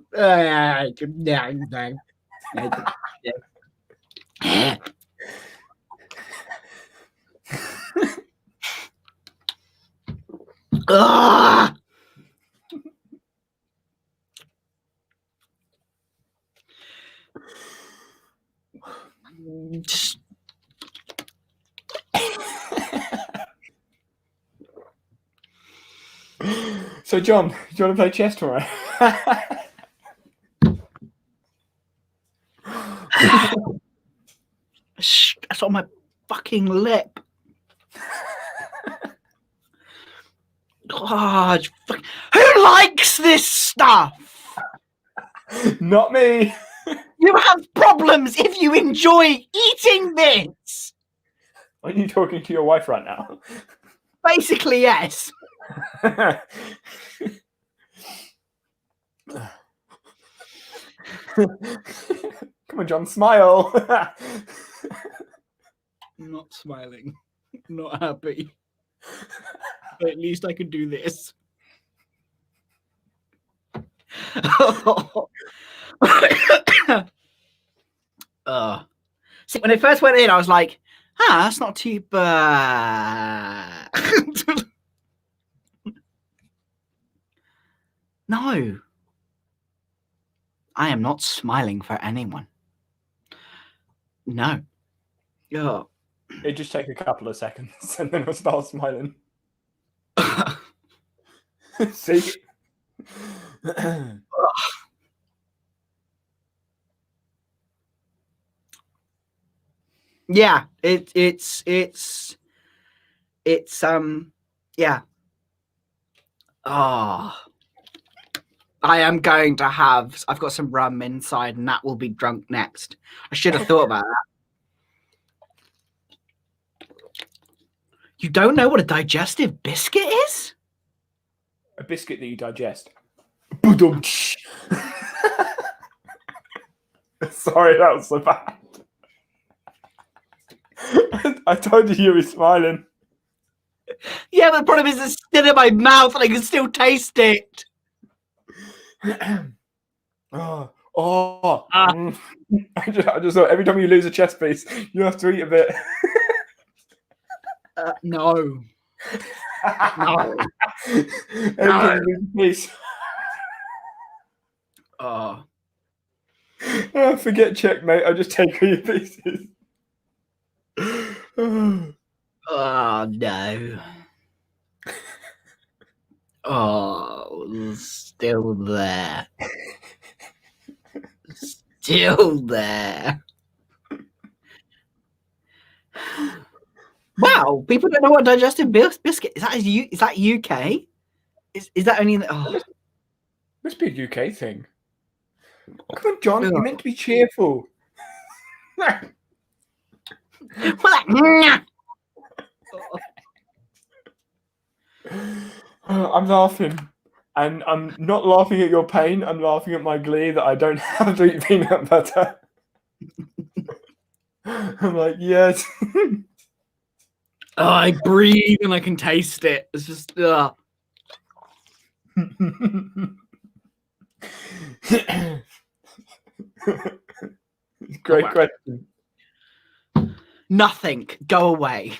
So, John, do you want to play chess tomorrow? Shh, that's on my fucking lip. Oh, who likes this stuff? Not me. You have problems if you enjoy eating this. Are you talking to your wife right now? Basically, yes. Come on, John, smile. I'm not smiling. Not happy. But at least I could do this. See, when it first went in, I was like, that's not too bad. No. I am not smiling for anyone. No. Oh. It just take a couple of seconds and then we'll start smiling. See? Yeah, it's yeah. Oh, I am going to have. I've got some rum inside, and that will be drunk next. I should have thought about that. You don't know what a digestive biscuit is? A biscuit that you digest. Sorry, that was so bad. I told you were smiling. Yeah, but the problem is it's still in my mouth and I can still taste it. I just thought every time you lose a chess piece, you have to eat a bit. No. No. Every time you lose a piece. Forget checkmate. I'll just take all your pieces. Oh, no. Oh, still there. Still there. Wow, people don't know what digestive biscuit is. Is that UK? Is that only in the, Must be a UK thing. Come on, John. You're meant to be cheerful. I'm laughing. And I'm not laughing at your pain. I'm laughing at my glee that I don't have to eat peanut butter. I'm like, yes. I breathe and I can taste it. It's just, Great question. Nothing. Go away.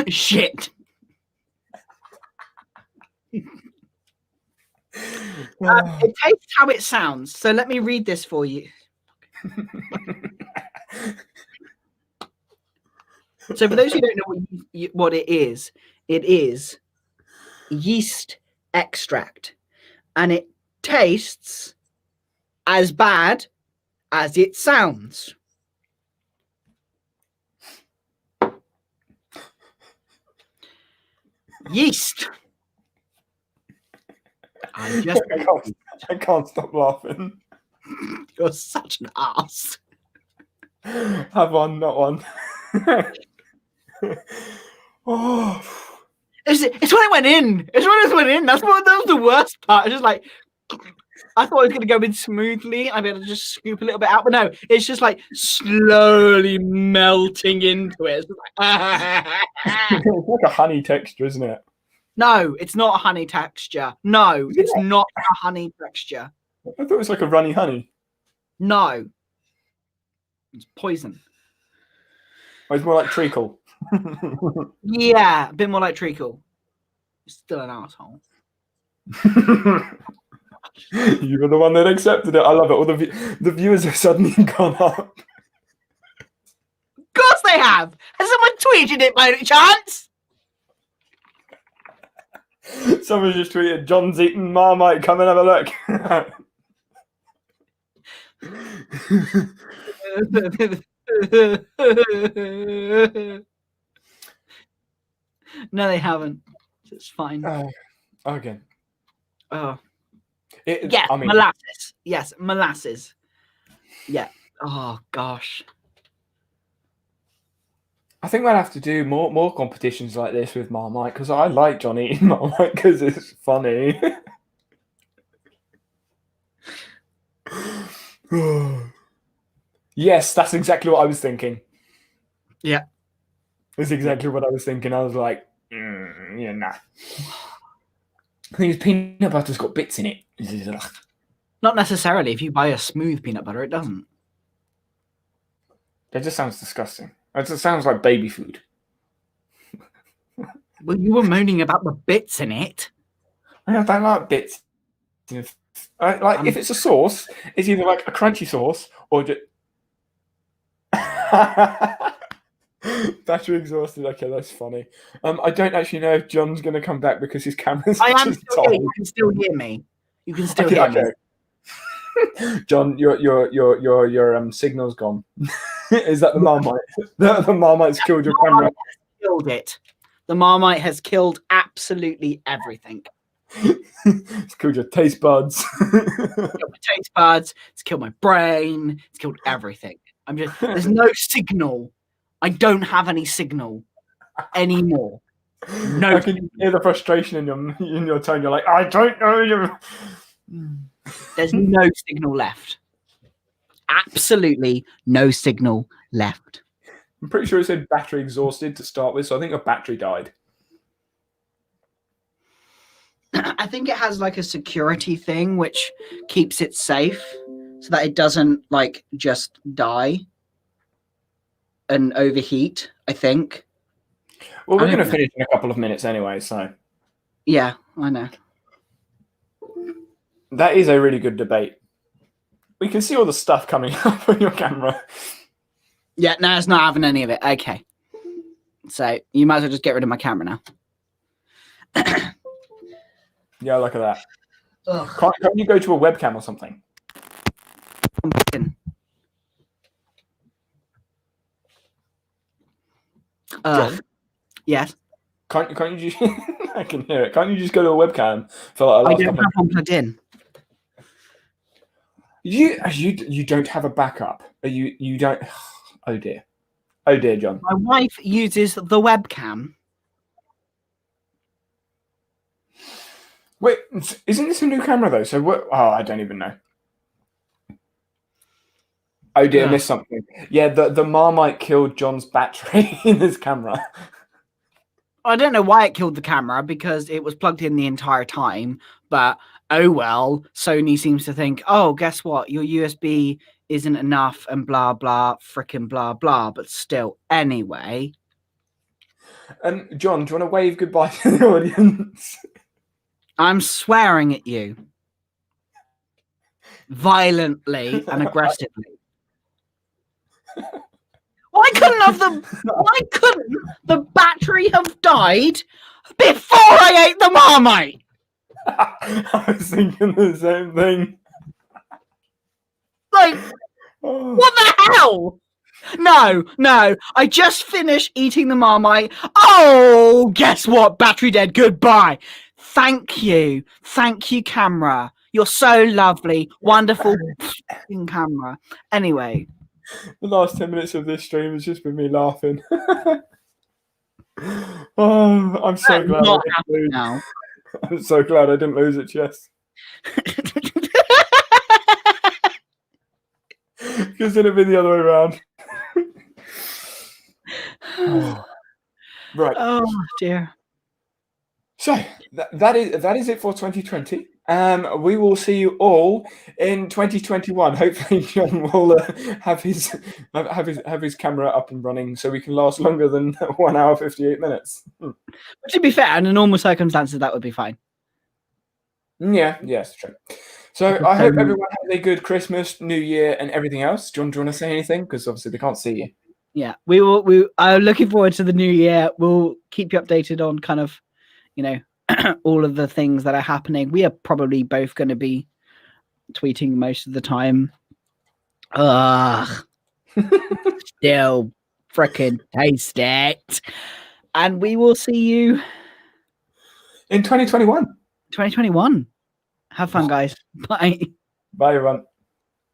Shit. It tastes how it sounds. So let me read this for you. So for those who don't know what it is yeast extract, and it tastes as bad as it sounds. Yeast. I can't stop laughing. You're such an ass. Have one, not one. Oh. It's when it went in. It's when it went in. That was the worst part. It's just like, I thought it was going to go in smoothly. I'd be able to just scoop a little bit out, but no, it's just like slowly melting into it. It's like a honey texture, isn't it? No, it's not a honey texture. No, it's not a honey texture. I thought it was like a runny honey. No. It's poison. Oh, it's more like treacle. Yeah, a bit more like treacle. You're still an asshole. You were the one that accepted it. I love it. All the viewers have suddenly gone up. Of course they have. Has someone tweeted it by any chance? Someone just tweeted, "John's eating Marmite. Come and have a look." No, they haven't. It's fine. Okay. Oh, I mean, molasses. Yes, molasses. Yeah. Oh gosh. I think we'll have to do more competitions like this with Marmite because I like John eating Marmite because it's funny. Yes, that's exactly what I was thinking. Yeah. That's exactly what I was thinking. I was like, yeah, nah. I think peanut butter's got bits in it. Not necessarily. If you buy a smooth peanut butter, it doesn't. That just sounds disgusting. It just sounds like baby food. Well, you were moaning about the bits in it. I don't like bits. If it's a sauce, it's either like a crunchy sauce or just battery exhausted. Okay, that's funny. I don't actually know if John's going to come back because his camera's I am just still here. You can still hear me. You can still hear me. John, your signal's gone. Is that the Marmite? The Marmite's killed your camera. Killed it. The Marmite has killed absolutely everything. It's killed your taste buds. It's killed my taste buds. It's killed my brain. It's killed everything. There's no signal. I don't have any signal anymore. No. I can hear the frustration in your tone. You're like, I don't know. There's no signal left. Absolutely no signal left. I'm pretty sure it said battery exhausted to start with, so I think your battery died. I think it has like a security thing which keeps it safe so that it doesn't like just die and overheat, I think. Well, we're going to finish in a couple of minutes anyway, so. Yeah, I know. That is a really good debate. We can see all the stuff coming up on your camera. Yeah, no, it's not having any of it. Okay. So you might as well just get rid of my camera now. Yeah, look at that. Can't you go to a webcam or something? Yes. Can't you just I can hear it. Can't you just go to a webcam for like a last I don't have one plugged in. You don't have a backup. You don't. Oh dear. Oh dear, John. My wife uses the webcam. Wait, isn't this a new camera though? So what? Oh, I don't even know. Oh dear, missed something. Yeah, the Marmite killed John's battery in his camera. I don't know why it killed the camera because it was plugged in the entire time. But oh well, Sony seems to think, oh, guess what? Your USB isn't enough and blah blah frickin' blah blah. But still, anyway. John, do you want to wave goodbye to the audience? I'm swearing at you violently and aggressively. Why couldn't the battery have died before I ate the Marmite? I was thinking the same thing. Like, what the hell? No. I just finished eating the Marmite. Oh, guess what? Battery dead. Goodbye. Thank you, camera. You're so lovely, wonderful camera. Anyway. The last 10 minutes of this stream has just been me laughing. Oh, I'm so glad. Now. I'm so glad I didn't lose it, Jess. Because it'd have been the other way around. Right. Oh dear. So that is it for 2020. We will see you all in 2021. Hopefully, John will have his camera up and running, so we can last longer than 1 hour 58 minutes. But to be fair, under normal circumstances, that would be fine. Yeah, yes, true. So I hope everyone has a good Christmas, New Year, and everything else. John, do you want to say anything? Because obviously they can't see you. Yeah, we will. I'm looking forward to the new year. We'll keep you updated on kind of, all of the things that are happening. We are probably both going to be tweeting most of the time. Ugh. Still freaking taste it. And we will see you in 2021. 2021. Have fun, guys. Bye. Bye, everyone.